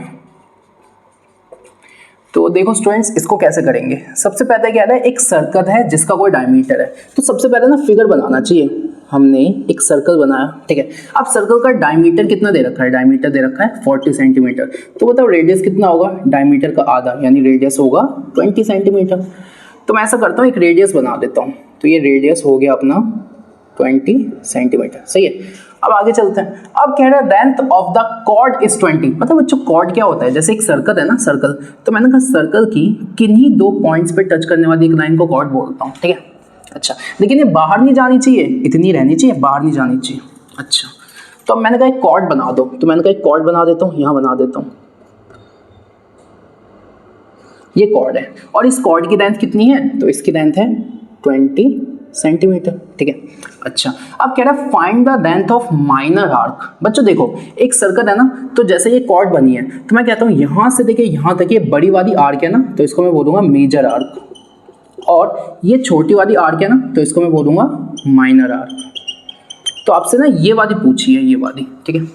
तो देखो स्टूडेंट्स, इसको कैसे करेंगे। सबसे पहले क्या है, एक सर्कल है जिसका कोई डायमीटर है। तो सबसे पहले ना फिगर बनाना चाहिए। हमने एक सर्कल बनाया, ठीक है। अब सर्कल का डायमीटर कितना दे रखा है, डायमीटर दे रखा है 40 सेंटीमीटर। तो बताओ रेडियस कितना होगा, डायमीटर का आधा, यानी रेडियस होगा 20 सेंटीमीटर। तो मैं ऐसा करता हूँ, एक रेडियस बना देता हूँ। तो ये रेडियस हो गया अपना 20 सेंटीमीटर, सही है। अब आगे चलते हैं। अब कह रहा है length of the chord is 20। मतलब बच्चों कॉर्ड क्या होता है, जैसे एक सर्कल है ना, सर्कल, तो मैंने कहा सर्कल की किन्हीं 2 पॉइंट्स पे टच करने वाली एक लाइन को कॉर्ड बोलता हूँ, ठीक है। अच्छा, लेकिन ये बाहर नहीं जानी चाहिए, इतनी रहनी चाहिए, बाहर नहीं जानी चाहिए। अच्छा, तो अब मैंने कहा एक कॉर्ड बना दो, तो मैंने कहा एक कॉर्ड बना देता हूँ, यहाँ बना देता हूँ। ये कॉर्ड है, और इस कॉर्ड की लेंथ कितनी है, तो इसकी लेंथ है 20 सेंटीमीटर, ठीक है। अच्छा, अब कह रहा है find the length of minor arc. बच्चों देखो एक सर्कल है ना, तो जैसे ये कॉर्ड बनी है, तो मैं कहता हूँ यहाँ से देखिए यहाँ तक ये बड़ी वाली आर्क है ना, तो इसको मैं बोलूँगा मेजर आर्क, और ये छोटी वाली आर्क है ना, तो इसको मैं बोलूँगा माइनर आर्क। तो आपसे ना ये वाली पूछी है, ये वाली, ठीक है।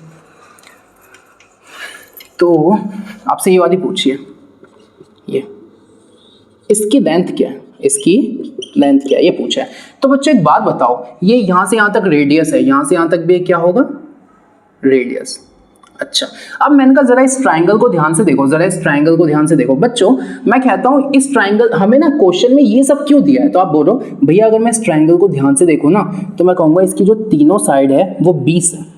तो आपसे ये वाली पूछी है, ये इसकी लेंथ क्या है, इसकी लेंथ क्या है, ये पूछा है। तो बच्चों एक बात बताओ, ये यहाँ से यहाँ तक रेडियस है, यहाँ से यहाँ तक भी क्या होगा, रेडियस। अच्छा, अब मैंने कहा जरा इस ट्राइंगल को ध्यान से देखो, जरा इस ट्राइंगल को ध्यान से देखो। बच्चों मैं कहता हूँ इस ट्राइंगल, हमें ना क्वेश्चन में ये सब क्यों दिया है, तो आप बोलो भैया अगर मैं इस ट्राइंगल को ध्यान से देखूँ ना, तो मैं कहूँगा इसकी जो तीनों साइड है वो 20 है।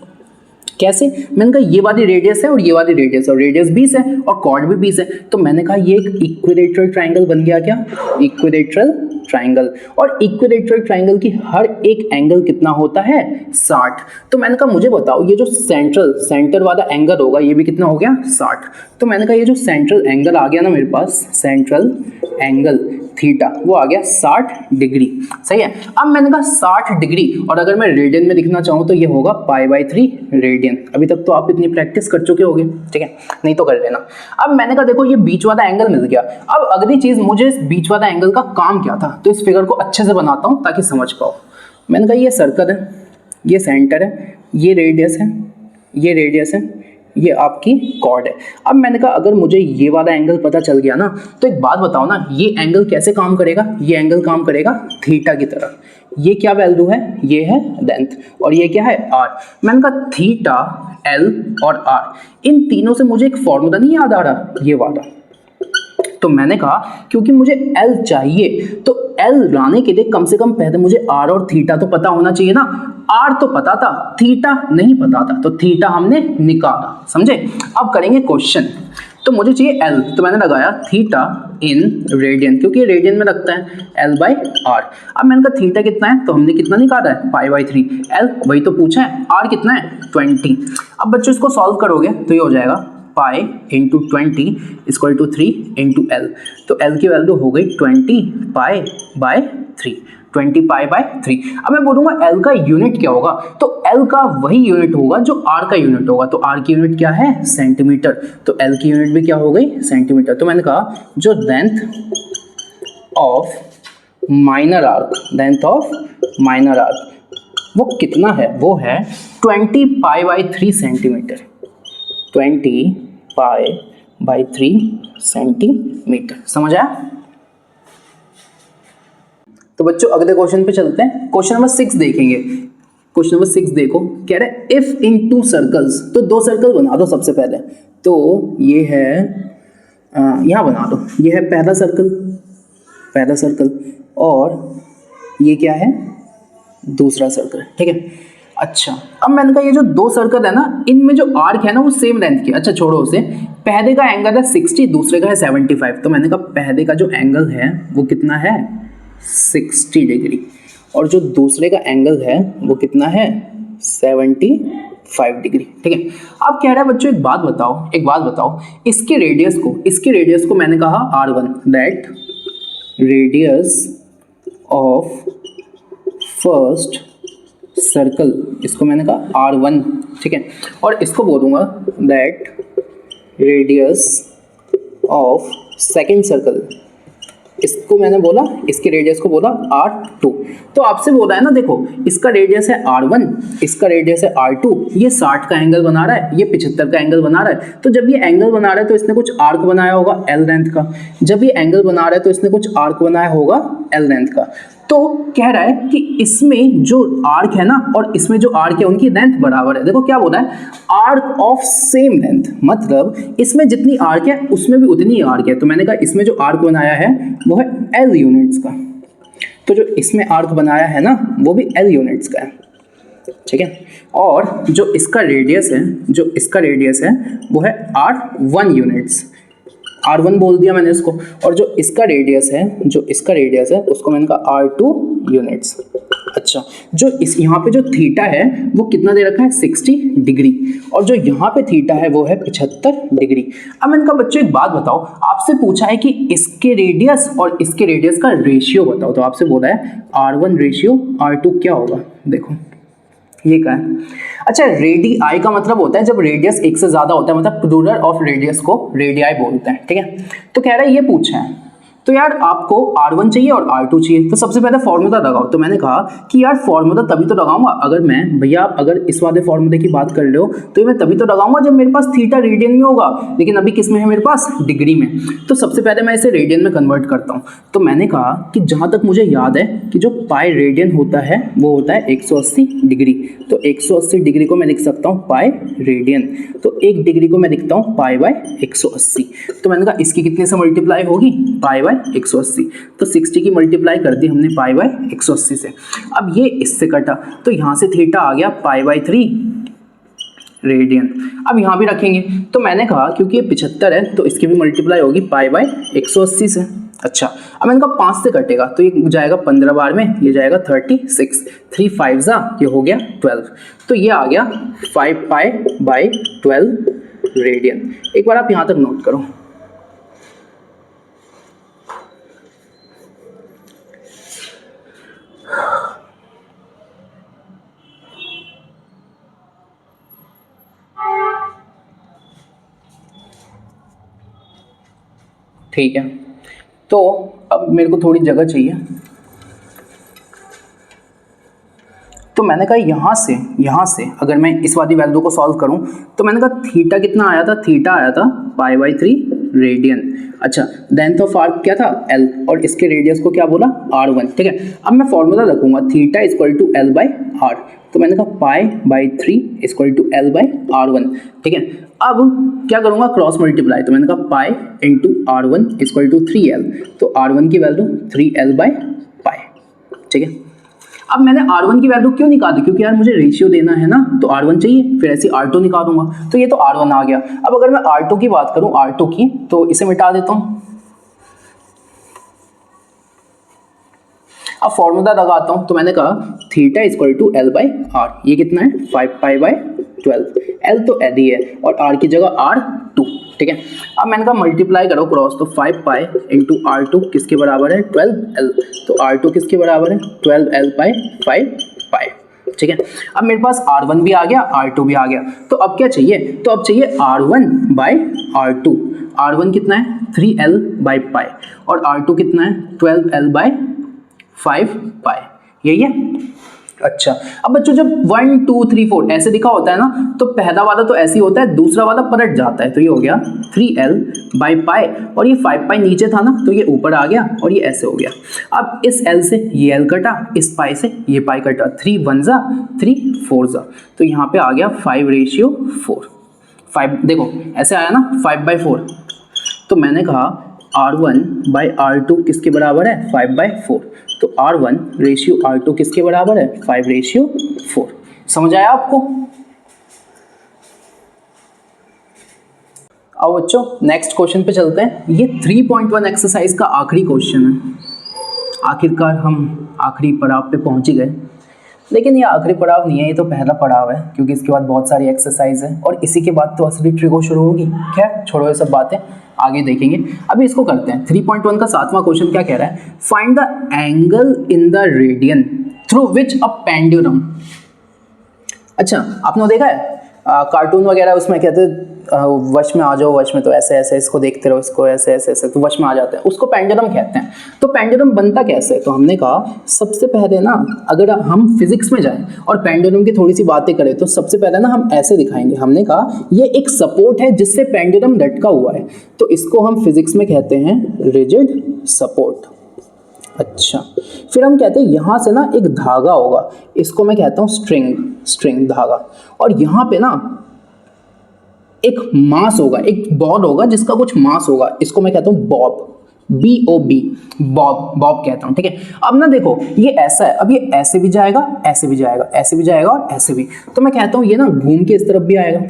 कैसे? मैंने कहा ये वाली रेडियस है और ये वाली रेडियस, और रेडियस 20 है और कॉर्ड भी 20 है। तो मैंने कहा ये एक इक्विलेटरल ट्राइंगल बन गया। क्या? Equilateral triangle. और इक्विलेटरल ट्राइंगल की हर एक एंगल कितना होता है, 60। तो मैंने कहा मुझे बताओ ये जो सेंटर वाला एंगल होगा ये भी कितना हो गया, 60। तो मैंने कहा ये जो सेंट्रल एंगल आ गया ना मेरे पास, सेंट्रल एंगल थीटा वो आ गया 60 डिग्री। सही है। अब मैंने कहा 60 डिग्री और अगर मैं रेडियन में लिखना चाहूँ तो ये होगा π/3 रेडियन। अभी तक तो आप इतनी प्रैक्टिस कर चुके होगे, ठीक है, नहीं तो कर लेना। अब मैंने कहा देखो ये बीच वाला एंगल मिल गया। अब अगली चीज, मुझे इस बीच वाला एंगल का काम क्या था, तो इस फिगर को अच्छे से बनाता हूँ ताकि समझ पाओ। मैंने कहा ये सर्कल है, ये सेंटर है, ये रेडियस है, ये रेडियस है, ये आपकी कॉर्ड है। अब मैंने कहा अगर मुझे ये वाला एंगल पता चल गया ना, तो एक बात बताओ ना, ये एंगल कैसे काम करेगा? ये एंगल काम करेगा थीटा की तरह। ये क्या वैल्यू है? ये है लेंथ, और ये क्या है? आर। मैंने कहा थीटा, एल और आर, इन तीनों से मुझे एक फॉर्मूला नहीं याद आ रहा, ये वाला। तो मैंने कहा क्योंकि मुझे L चाहिए, तो L लाने के लिए कम से कम पहले मुझे R और थीटा तो पता होना चाहिए ना। R तो पता था, थीटा नहीं पता था, तो थीटा हमने निकाला, समझे। अब करेंगे क्वेश्चन। तो मुझे चाहिए L, तो मैंने लगाया थीटा इन रेडियन, क्योंकि ये रेडियन में लगता है, L/R। अब मैंने कहा थीटा कितना है, तो हमने कितना निकाला है, π/3। L वही तो पूछा है, R कितना है, 20। अब बच्चों इसको सॉल्व करोगे तो ये हो जाएगा pi into 20 equal to 3 into l. तो एल की वैल्यू हो गई 20π/3, 20π/3। अब मैं बोलूंगा एल का यूनिट क्या होगा, तो एल का वही यूनिट होगा जो आर का यूनिट होगा। तो आर की यूनिट क्या है, सेंटीमीटर, तो एल की यूनिट भी क्या हो गई, सेंटीमीटर। तो मैंने कहा जो length of minor arc, length of minor arc वो कितना है, वो है 20π/3 सेंटीमीटर, 20π/3 सेंटीमीटर। समझ आया? तो बच्चों अगले क्वेश्चन पे चलते हैं। क्वेश्चन नंबर 6 देखेंगे। क्वेश्चन नंबर 6 देखो, कह रहे इफ इन 2 सर्कल्स, तो 2 सर्कल बना दो सबसे पहले। तो ये है, यहाँ बना दो, ये है पहला सर्कल, पहला सर्कल, और ये क्या है, दूसरा सर्कल, ठीक है। अच्छा, अब मैंने कहा ये जो 2 सर्कल है ना, इनमें जो आर्क है ना वो सेम लेंथ की। अच्छा छोड़ो उसे, पहले का एंगल है 60, दूसरे का है 75। तो मैंने कहा पहले का जो एंगल है वो कितना है, 60 डिग्री, और जो दूसरे का एंगल है वो कितना है, 75 डिग्री, ठीक है। अब कह रहा है बच्चों एक बात बताओ, एक बात बताओ, इसके रेडियस को मैंने कहा R1, that radius of first circle, इसको मैंने कहा R1, ठीक है। और इसको बोलूंगा that radius of second circle, इसको मैंने बोला, इसके रेडियस को बोला R2। तो आपसे बोला है ना, देखो इसका रेडियस है R1, इसका रेडियस है R2, ये 60 का एंगल बना रहा है, ये 75 का एंगल बना रहा है। तो जब ये एंगल बना रहा है तो इसने कुछ आर्क बनाया होगा L लेंथ का, जब ये एंगल बना रहा है तो इसने कुछ आर्क बनाया होगा L लेंथ का। तो कह रहा है कि इसमें जो आर्क है ना और इसमें जो आर्क है उनकी लेंथ बराबर है। देखो क्या बोला है, आर्क ऑफ सेम लेंथ, मतलब इसमें जितनी आर्क है उसमें भी उतनी आर्क है। तो मैंने कहा इसमें जो आर्क बनाया है वो है L यूनिट्स का, तो जो इसमें आर्क बनाया है ना वो भी L यूनिट्स का है, ठीक है। और जो इसका रेडियस है, जो इसका रेडियस है वो है R1 यूनिट्स, R1 बोल दिया मैंने इसको। और जो इसका रेडियस है, जो इसका रेडियस है उसको मैंने कहा R2 यूनिट्स। अच्छा, जो इस यहाँ पे जो थीटा है वो कितना दे रखा है, 60 डिग्री, और जो यहाँ पे थीटा है वो है 75 डिग्री। अब मैंने कहा बच्चों एक बात बताओ, आपसे पूछा है कि इसके रेडियस और इसके रेडियस का रेशियो बताओ। तो आपसे बोला है R1 रेशियो R2 क्या होगा, देखो ये क्या है। अच्छा, रेडियाई का मतलब होता है जब रेडियस एक से ज्यादा होता है, मतलब प्लूरल ऑफ रेडियस को रेडियाई बोलते हैं, ठीक है। तो कह रहा है ये पूछा है, तो यार आपको R1 चाहिए और R2 चाहिए, तो सबसे पहले फॉर्मूला लगाओ। तो मैंने कहा कि यार फॉर्मूला तभी तो लगाऊंगा अगर मैं, भैया अगर इस वाले फॉर्मूले की बात कर रहे हो तो ये मैं तभी तो लगाऊंगा जब मेरे पास थीटा रेडियन में होगा, लेकिन अभी किस में है मेरे पास, डिग्री में। तो सबसे पहले मैं इसे रेडियन में कन्वर्ट करता हूँ। तो मैंने कहा कि जहाँ तक मुझे याद है कि जो पाई रेडियन होता है वो होता है 180 डिग्री, तो 180 डिग्री को मैं लिख सकता हूँ पाई रेडियन, तो 1 डिग्री को मैं लिखता हूँ पाई/180। तो मैंने कहा इसकी कितने से मल्टीप्लाई होगी, पाई/180, तो 60 की मल्टीप्लाई कर दी हमने पाई/180 से। अब ये इससे कटा तो यहाँ से थीटा आ गया पाई/3 रेडियन। अब यहाँ भी रखेंगे, तो मैंने कहा क्योंकि ये 75 है तो इसकी भी मल्टीप्लाई होगी पाई/180 से। अच्छा, अब मैंने कहा 5 से कटेगा तो ये जाएगा 15 बार में, ये जाएगा 36, 3 5 ये हो गया 12, तो ये आ गया 5π/12 रेडियन। एक बार आप यहाँ तक नोट करो। ठीक है, तो अब मेरे को थोड़ी जगह चाहिए, तो मैंने कहा यहाँ से अगर मैं इस वाली वैल्यू को सॉल्व करूं तो मैंने कहा थीटा कितना आया था, थीटा आया था π/3 रेडियन। अच्छा, लेंथ ऑफ आर्क क्या था l, और इसके रेडियस को क्या बोला r1। ठीक है, अब मैं फॉर्मूला रखूंगा थीटा इक्वल टू l/r, तो मैंने कहा π/3 इक्वल टू l/r1। ठीक है, अब क्या करूंगा क्रॉस मल्टीप्लाई, तो मैंने कहा pi into r1 equal to 3l, तो r1 की वैल्यू 3l/π। ठीक है, अब मैंने R1 की वैल्यू क्यों निकाली, क्योंकि यार मुझे रेशियो देना है ना, तो R1 चाहिए, फिर ऐसे R2 निकालूंगा, तो ये तो R1 आ गया। अब अगर मैं R2 की बात करूं, R2 की, तो इसे मिटा देता हूं, अब फॉर्मूला लगाता हूं, तो मैंने कहा थीटा इक्वल टू l/r, ये कितना है 5π/12, l तो l ही है और r की जगह r2। ठीक है, अब मैंने कहा मल्टीप्लाई करो क्रॉस, तो 5π इंटू r2 किसके बराबर है 12l, तो r2 किसके बराबर है 12l/5π। ठीक है, अब मेरे पास r1 भी आ गया, r2 भी आ गया, तो अब क्या चाहिए, तो अब चाहिए r1/r2। r1 कितना है 3l/π और r2 कितना है 12l/5π, यही है। अच्छा, अब बच्चों जब 1 2 3 4 ऐसे लिखा होता है ना, तो पहला वाला तो ऐसे ही होता है, दूसरा वाला पलट जाता है, तो ये हो गया 3l/π और ये 5π नीचे था ना, तो ये ऊपर आ गया और ये ऐसे हो गया। अब इस l से ये l कटा, इस पाई से ये पाई कटा, 3 1 जा 3 4 जा, तो यहाँ पे आ गया 5/4। 5 देखो ऐसे आया ना 5/4, तो मैंने कहा r1/r2 किसके बराबर है 5/4, तो r1 रेशियो r2 किसके बराबर है 5/4। समझ आया आपको? अब बच्चों नेक्स्ट क्वेश्चन पे चलते हैं। ये 3.1 एक्सरसाइज का आखिरी क्वेश्चन है। आखिरकार हम आखिरी पड़ाव पे पहुंच ही गए, लेकिन ये आखिरी पड़ाव नहीं है, ये तो पहला पड़ाव है, क्योंकि इसके बाद बहुत सारी एक्सरसाइज है और इसी के बाद तो असली ट्रिको शुरू होगी। खैर छोड़ो ये सब बातें, आगे देखेंगे। अभी इसको करते हैं। 3.1 का 7वां क्वेश्चन क्या कह रहा है, find the angle in the radian through which a pendulum. अच्छा, आपने देखा है कार्टून वगैरह, उसमें कहते हैं वश में आ जाओ, वश में, तो ऐसे ऐसे इसको देखते रहो, इसको ऐसे ऐसे ऐसे, तो वश में आ जाते हैं, उसको पेंडुलम कहते हैं। तो पेंडुलम बनता कैसे, तो हमने कहा सबसे पहले ना, अगर हम फिजिक्स में जाएं और पेंडुलम की थोड़ी सी बातें करें, तो सबसे पहले ना हम ऐसे दिखाएंगे। हमने कहा ये एक सपोर्ट है जिससे पेंडुलम लटका हुआ है, तो इसको हम फिजिक्स में कहते हैं रिजिड सपोर्ट। अच्छा, फिर हम कहते हैं यहाँ से ना एक धागा होगा, इसको मैं कहता हूँ स्ट्रिंग धागा, और यहाँ पे ना एक मास होगा, एक बॉल होगा जिसका कुछ मास होगा, इसको मैं कहता हूँ बॉब, BOB, बॉब कहता हूँ। ठीक है, अब ना देखो ये ऐसा है, अब ये ऐसे भी जाएगा, ऐसे भी जाएगा, ऐसे भी जाएगा और ऐसे भी, तो मैं कहता हूँ ये ना घूम के इस तरफ भी आएगा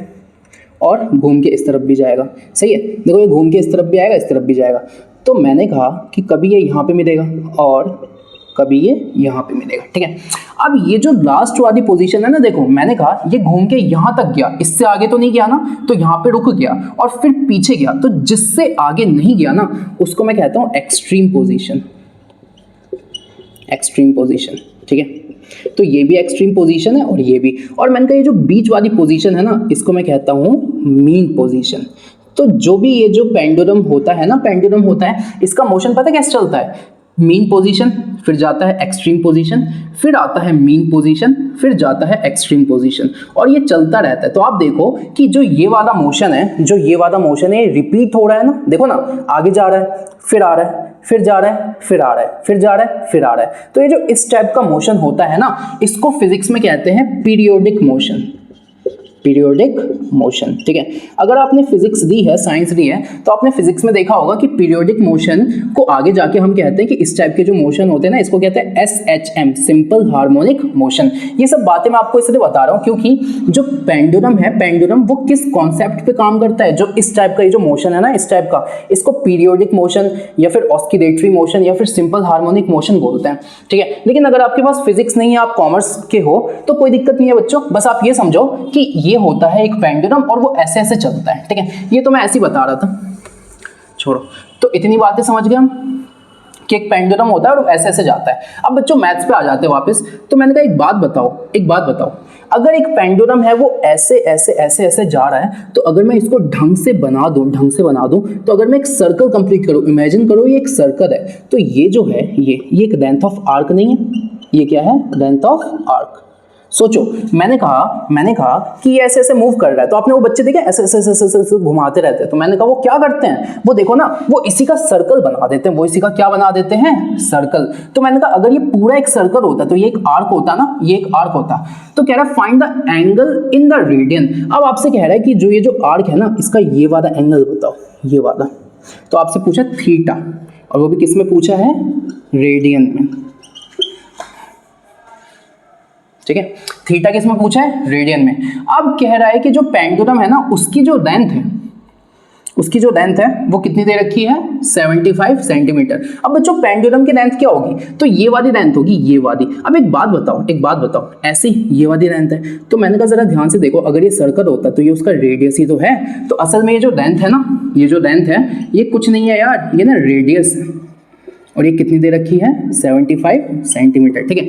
और घूम के इस तरफ भी जाएगा। सही है, देखो ये घूम के इस तरफ भी आएगा, इस तरफ भी जाएगा, तो मैंने कहा कि कभी ये यहाँ पे मिलेगा और कभी ये यहाँ पे मिलेगा। ठीक है, अब ये जो लास्ट वाली पोजीशन है ना, देखो मैंने कहा ये घूम के यहाँ तक गया, इससे आगे तो नहीं गया ना, तो यहाँ पे रुक गया और फिर पीछे गया, तो जिससे आगे नहीं गया ना उसको मैं कहता हूँ एक्सट्रीम पोजीशन। एक्सट्रीम पोजीशन, ठीक है, तो ये भी एक्सट्रीम पोजीशन है और ये भी, और मैंने कहा ये जो बीच वाली पोजीशन है ना, इसको मैं कहता हूँ मीन पोजीशन। तो जो भी ये जो पेंडुलम होता है ना, पेंडुलम होता है, इसका मोशन पता है कैसे चलता है, मीन पोजीशन, फिर जाता है एक्सट्रीम पोजीशन, फिर आता है मीन पोजीशन, फिर जाता है एक्सट्रीम पोजीशन, और ये चलता रहता है। तो आप देखो कि जो ये वाला मोशन है, जो ये वाला मोशन है, रिपीट हो रहा है ना, देखो ना, आगे जा रहा है, फिर आ रहा है, फिर जा रहा है, फिर आ रहा है, फिर जा रहा है, फिर आ रहा है। तो ये जो इस टाइप का मोशन होता है ना, इसको फिजिक्स में कहते हैं पीरियोडिक मोशन। पीरियोडिक मोशन, ठीक है, अगर आपने फिजिक्स दी है, साइंस दी है, तो आपने फिजिक्स में देखा होगा कि पीरियोडिक मोशन को आगे जाके हम कहते हैं कि इस टाइप के जो मोशन होते हैं ना, इसको कहते हैं SHM, सिंपल हार्मोनिक मोशन। ये सब बातें मैं आपको इसलिए बता रहा हूँ क्योंकि जो पेंडुलम है, पेंडुलम वो किस कॉन्सेप्ट पे काम करता है, जो इस टाइप का ये जो मोशन है ना, इस टाइप का, इसको पीरियोडिक मोशन या फिर ऑस्किलेटरी मोशन या फिर सिंपल हार्मोनिक मोशन बोलते हैं। ठीक है, लेकिन अगर आपके पास फिजिक्स नहीं है, आप कॉमर्स के हो, तो कोई दिक्कत नहीं है बच्चों, बस आप ये समझो कि ये होता है एक पेंडुलम और वो ऐसे ऐसे चलता है। ठीक है, ये तो मैं ऐसे ही बता रहा था, छोड़ो। तो इतनी बातें समझ गए हम कि एक पेंडुलम होता है और वो ऐसे ऐसे जाता है। अब बच्चों मैथ्स पे आ जाते हैं वापस। तो मैंने कहा एक बात बताओ, अगर एक पेंडुलम है वो ऐसे ऐसे ऐसे ऐसे जा रहा है, तो अगर मैं इसको ढंग से बना दूं, तो अगर मैं एक सर्कल कंप्लीट करूं, इमेजिन करो ये एक सर्कल है, तो ये जो है ये एक लेंथ ऑफ आर्क नहीं है, ये क्या है, लेंथ ऑफ आर्क। सोचो, मैंने कहा कि ये ऐसे ऐसे मूव कर रहा है, तो आपने वो बच्चे देखे ऐसे ऐसे ऐसे ऐसे घुमाते रहते हैं, तो मैंने कहा वो क्या करते हैं, वो देखो ना, वो इसी का सर्कल बना देते हैं, वो इसी का क्या बना देते हैं, सर्कल। तो मैंने कहा अगर ये पूरा एक सर्कल होता तो ये एक आर्क होता ना, ये एक आर्क होता। तो कह रहा है find the angle in the radian. अब आपसे कह रहा है कि जो ये जो आर्क है ना, इसका ये वाला एंगल बताओ, ये वाला। तो आपसे पूछा थीटा, और वो भी किस में पूछा है, रेडियन में, ठीक है। थीटा किस में पूछा है, रेडियन में। अब कह रहा है कि जो पेंडुलम है ना, उसकी जो लेंथ है वो कितनी दे रखी है, 75 सेंटीमीटर। अब बच्चों पेंडुलम की लेंथ क्या होगी, तो ये वाली लेंथ होगी, ये वाली। अब एक बात बताओ, ऐसी ये वाली लेंथ है, तो मैंने कहा जरा ध्यान से देखो, अगर ये सर्कल होता तो ये उसका रेडियस ही तो है, तो असल में ये जो लेंथ है ना, ये कुछ नहीं है यार, ये ना रेडियस है, और ये कितनी दे रखी है, 75 सेंटीमीटर, ठीक है।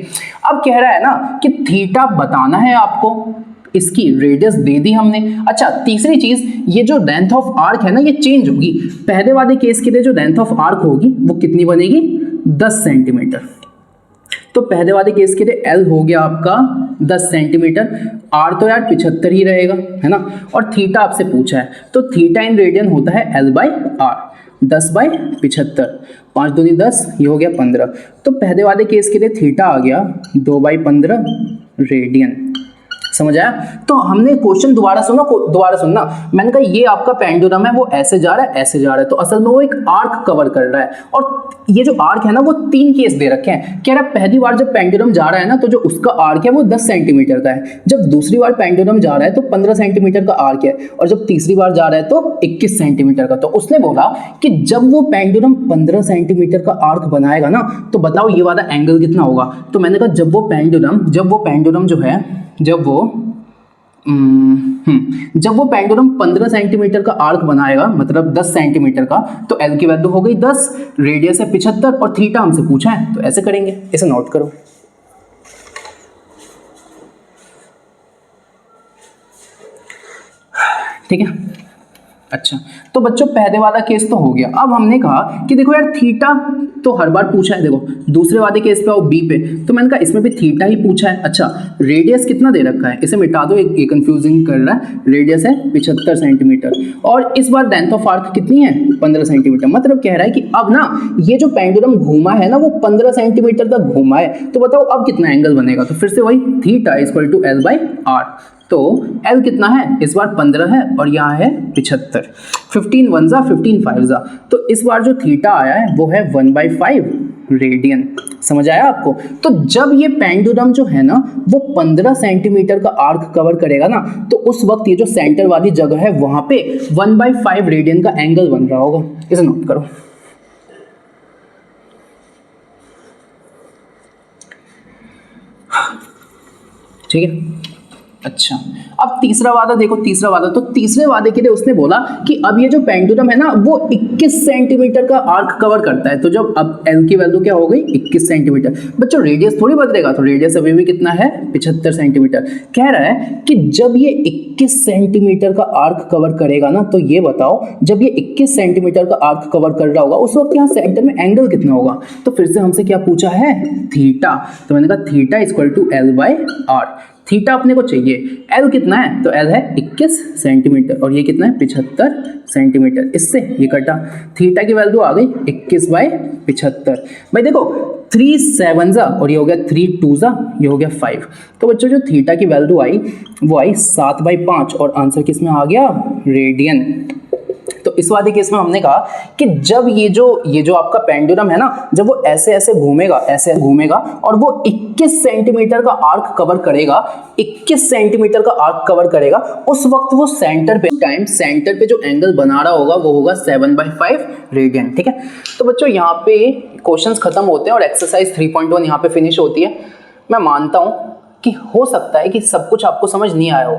अब कह रहा है ना कि थीटा बताना है आपको, इसकी रेडियस दे दी हमने। अच्छा, तीसरी चीज, ये जो लेंथ ऑफ आर्क है ना, ये चेंज होगी। पहले वाले केस के लिए जो लेंथ ऑफ आर्क होगी वो कितनी बनेगी, 10 सेंटीमीटर। तो पहले वाले केस के लिए L हो गया आपका 10 सेंटीमीटर, R तो यार 75 ही रहेगा, है ना। और थीटा आपसे पूछा है, तो थीटा इन रेडियन होता है L/R, 10/75, 5 दूनी 10, ये हो गया 15। तो पहले वाले केस के लिए थीटा आ गया 2/15 रेडियन। समझ आया। तो हमने क्वेश्चन दोबारा सुनना। मैंने कहा ये आपका पेंडुलम है, वो ऐसे जा रहा है, तो असल में वो एक आर्क कवर कर रहा है। और ये जो आर्क है ना, वो 3 केस दे रखे हैं। कह रहा है पहली बार जब पेंडुलम जा रहा है ना, तो जो उसका आर्क है वो 10 सेंटीमीटर का है। जब दूसरी बार पेंडुलम जा रहा है तो 15 सेंटीमीटर का आर्क है, और जब तीसरी बार जा रहा है तो 21 सेंटीमीटर का। तो उसने बोला कि जब वो पेंडुलम 15 सेंटीमीटर का आर्क बनाएगा ना, तो बताओ ये वाला एंगल कितना होगा। तो मैंने कहा जब वो पेंडुलम जो है, जब वो पेंडुलम 15 सेंटीमीटर का आर्क बनाएगा, मतलब 10 सेंटीमीटर का, तो L की वैल्यू हो गई 10, रेडियस है 75, और थीटा हमसे पूछा है, तो ऐसे करेंगे, इसे नोट करो। ठीक है। अच्छा, तो बच्चों पहले वाला केस तो हो गया। अब हमने कहा कि देखो यार थीटा तो हर बार पूछा है, देखो दूसरे वाले केस पे आओ, बी पे, तो मैंने कहा इसमें भी थीटा ही पूछा है। अच्छा, रेडियस कितना दे रखा है, इसे मिटा दो, ये कंफ्यूजिंग कर रहा है। रेडियस है 75 सेंटीमीटर, और इस बार लेंथ ऑफ आर्क कितनी है, 15 सेंटीमीटर। मतलब कह रहा है कि अब ना ये जो पेंडुलम घूमा है ना, वो 15 सेंटीमीटर तक घूमा है, तो बताओ अब कितना एंगल बनेगा। तो फिर से वही थीटा इक्वल टू L/R। तो L कितना है, इस बार 15 है, और यहाँ है 75, 15 1 जा 15 5 जा, तो इस बार जो थीटा आया है वो है 1/5 रेडियन। समझ आया आपको। तो जब ये पेंडुलम जो है ना, वो 15 सेंटीमीटर का आर्क कवर करेगा ना, तो उस वक्त ये जो सेंटर वाली जगह है वहां पे 1/5 रेडियन का एंगल बन रहा होगा। इसे नोट करो। ठीक है। अच्छा, अब तीसरा वादा देखो, तो तीसरे वादे के लिए उसने बोला कि अब ये जो पेंडुलम है ना, वो 21 सेंटीमीटर का आर्क कवर करता है। तो जब अब L की वैल्यू क्या हो गई, 21 सेंटीमीटर। बच्चों रेडियस थोड़ी बदलेगा, तो रेडियस अभी भी कितना है, 75 सेंटीमीटर। कह रहा है कि जब ये 21 सेंटीमीटर का आर्क कवर करेगा ना, तो ये बताओ जब ये 21 सेंटीमीटर का आर्क कवर कर रहा होगा, उस वक्त यहाँ सेंटर में एंगल कितना होगा। तो फिर से हमसे क्या पूछा है, थीटा। तो मैंने कहा theta equal to L/R। Theta अपने को चाहिए, L कितना है, तो L है 21 सेंटीमीटर, और ये कितना है, 75 सेंटीमीटर। इससे ये कटा, थीटा की वैल्यू आ गई 21/75। भाई देखो 3 7 जा, और ये हो गया 3 2 जा, ये हो गया 5। तो बच्चों जो थीटा की वैल्यू आई वो आई 7/5, और आंसर किस में आ गया, रेडियन। तो इस वाले केस में हमने कहा कि जब ये जो आपका पेंडुलम है ना, जब वो ऐसे ऐसे घूमेगा और वो 21 सेंटीमीटर का आर्क कवर करेगा, 21 सेंटीमीटर का आर्क कवर करेगा, उस वक्त वो सेंटर पे जो एंगल बना रहा होगा वो होगा 7/5 रेडियन। ठीक है। तो बच्चों यहाँ पे क्वेश्चंस खत्म होते हैं और एक्सरसाइज 3.1 यहाँ पे फिनिश होती है। मैं मानता हूँ कि हो सकता है कि सब कुछ आपको समझ नहीं आया हो,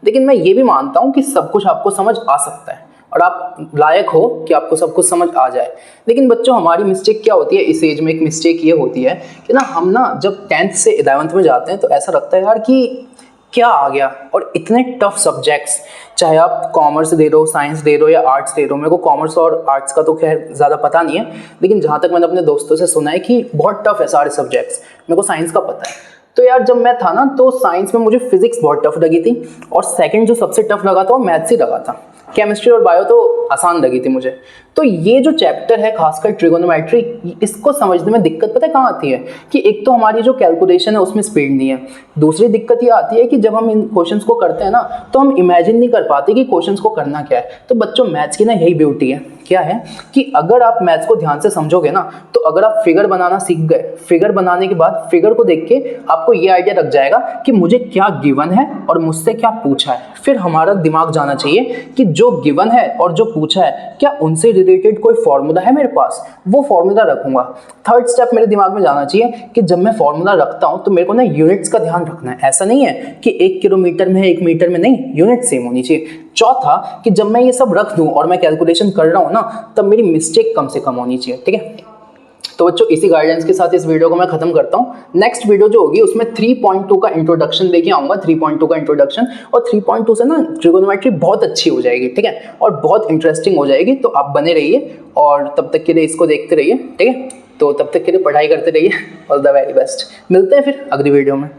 लेकिन मैं ये भी मानता हूँ कि सब कुछ आपको समझ आ सकता है और आप लायक हो कि आपको सब कुछ समझ आ जाए। लेकिन बच्चों हमारी मिस्टेक क्या होती है इस एज में, एक मिस्टेक ये होती है कि ना हम ना जब 10th से 11th में जाते हैं तो ऐसा लगता है यार कि क्या आ गया। और इतने टफ सब्जेक्ट्स, चाहे आप कॉमर्स दे रहे हो, साइंस दे रहे हो या आर्ट्स दे रहे हो, मेरे को कॉमर्स और आर्ट्स का तो खैर ज़्यादा पता नहीं है, लेकिन जहाँ तक मैंने अपने दोस्तों से सुना है कि बहुत टफ है सारे सब्जेक्ट्स। मेरे को साइंस का पता है। तो यार जब मैं था ना तो साइंस में मुझे फिजिक्स बहुत टफ लगी थी, और सेकंड जो सबसे टफ लगा था वो मैथ्स ही लगा था। केमिस्ट्री और बायो तो आसान लगी थी मुझे। तो ये जो चैप्टर है खासकर ट्रिगोनोमेट्री, इसको समझने में दिक्कत पता है कहाँ आती है कि एक तो हमारी जो कैलकुलेशन है उसमें स्पीड नहीं है, दूसरी दिक्कत ये आती है कि जब हम इन क्वेश्चंस को करते हैं ना तो हम इमेजिन नहीं कर पाते कि क्वेश्चंस को करना क्या है। तो बच्चों मैथ्स की ना यही ब्यूटी है, क्या है कि अगर आप मैथ्स को ध्यान से समझोगे ना तो अगर आप फिगर बनाना सीख गए, फिगर बनाने के बाद फिगर को देख के आपको ये आइडिया लग जाएगा कि मुझे क्या गिवन है और मुझसे क्या पूछा है। फिर हमारा दिमाग जाना चाहिए कि जो गिवन है और जो पूछा है क्या उनसे रिलेटेड कोई फॉर्मूला है मेरे पास, वो फॉर्मूला रखूंगा। थर्ड स्टेप मेरे दिमाग में जाना चाहिए कि जब मैं फॉर्मूला रखता हूं तो मेरे को ना यूनिट्स का ध्यान रखना है। ऐसा नहीं है कि 1 किलोमीटर में है 1 मीटर में, नहीं, यूनिट सेम होनी चाहिए। चौथा कि जब मैं ये सब रख दूं और मैं कैलकुलेशन कर रहा हूं ना तब मेरी मिस्टेक कम से कम होनी चाहिए। ठीक है, तो बच्चों इसी गाइडेंस के साथ इस वीडियो को मैं खत्म करता हूं। नेक्स्ट वीडियो जो होगी उसमें 3.2 का इंट्रोडक्शन लेके आऊंगा, 3.2 का इंट्रोडक्शन, और 3.2 से ना ट्रिगोनोमेट्री बहुत अच्छी हो जाएगी। ठीक है, और बहुत इंटरेस्टिंग हो जाएगी। तो आप बने रहिए और तब तक के लिए इसको देखते रहिए। ठीक है, तो तब तक के लिए पढ़ाई करते रहिए। All the very best. मिलते हैं फिर अगली वीडियो में।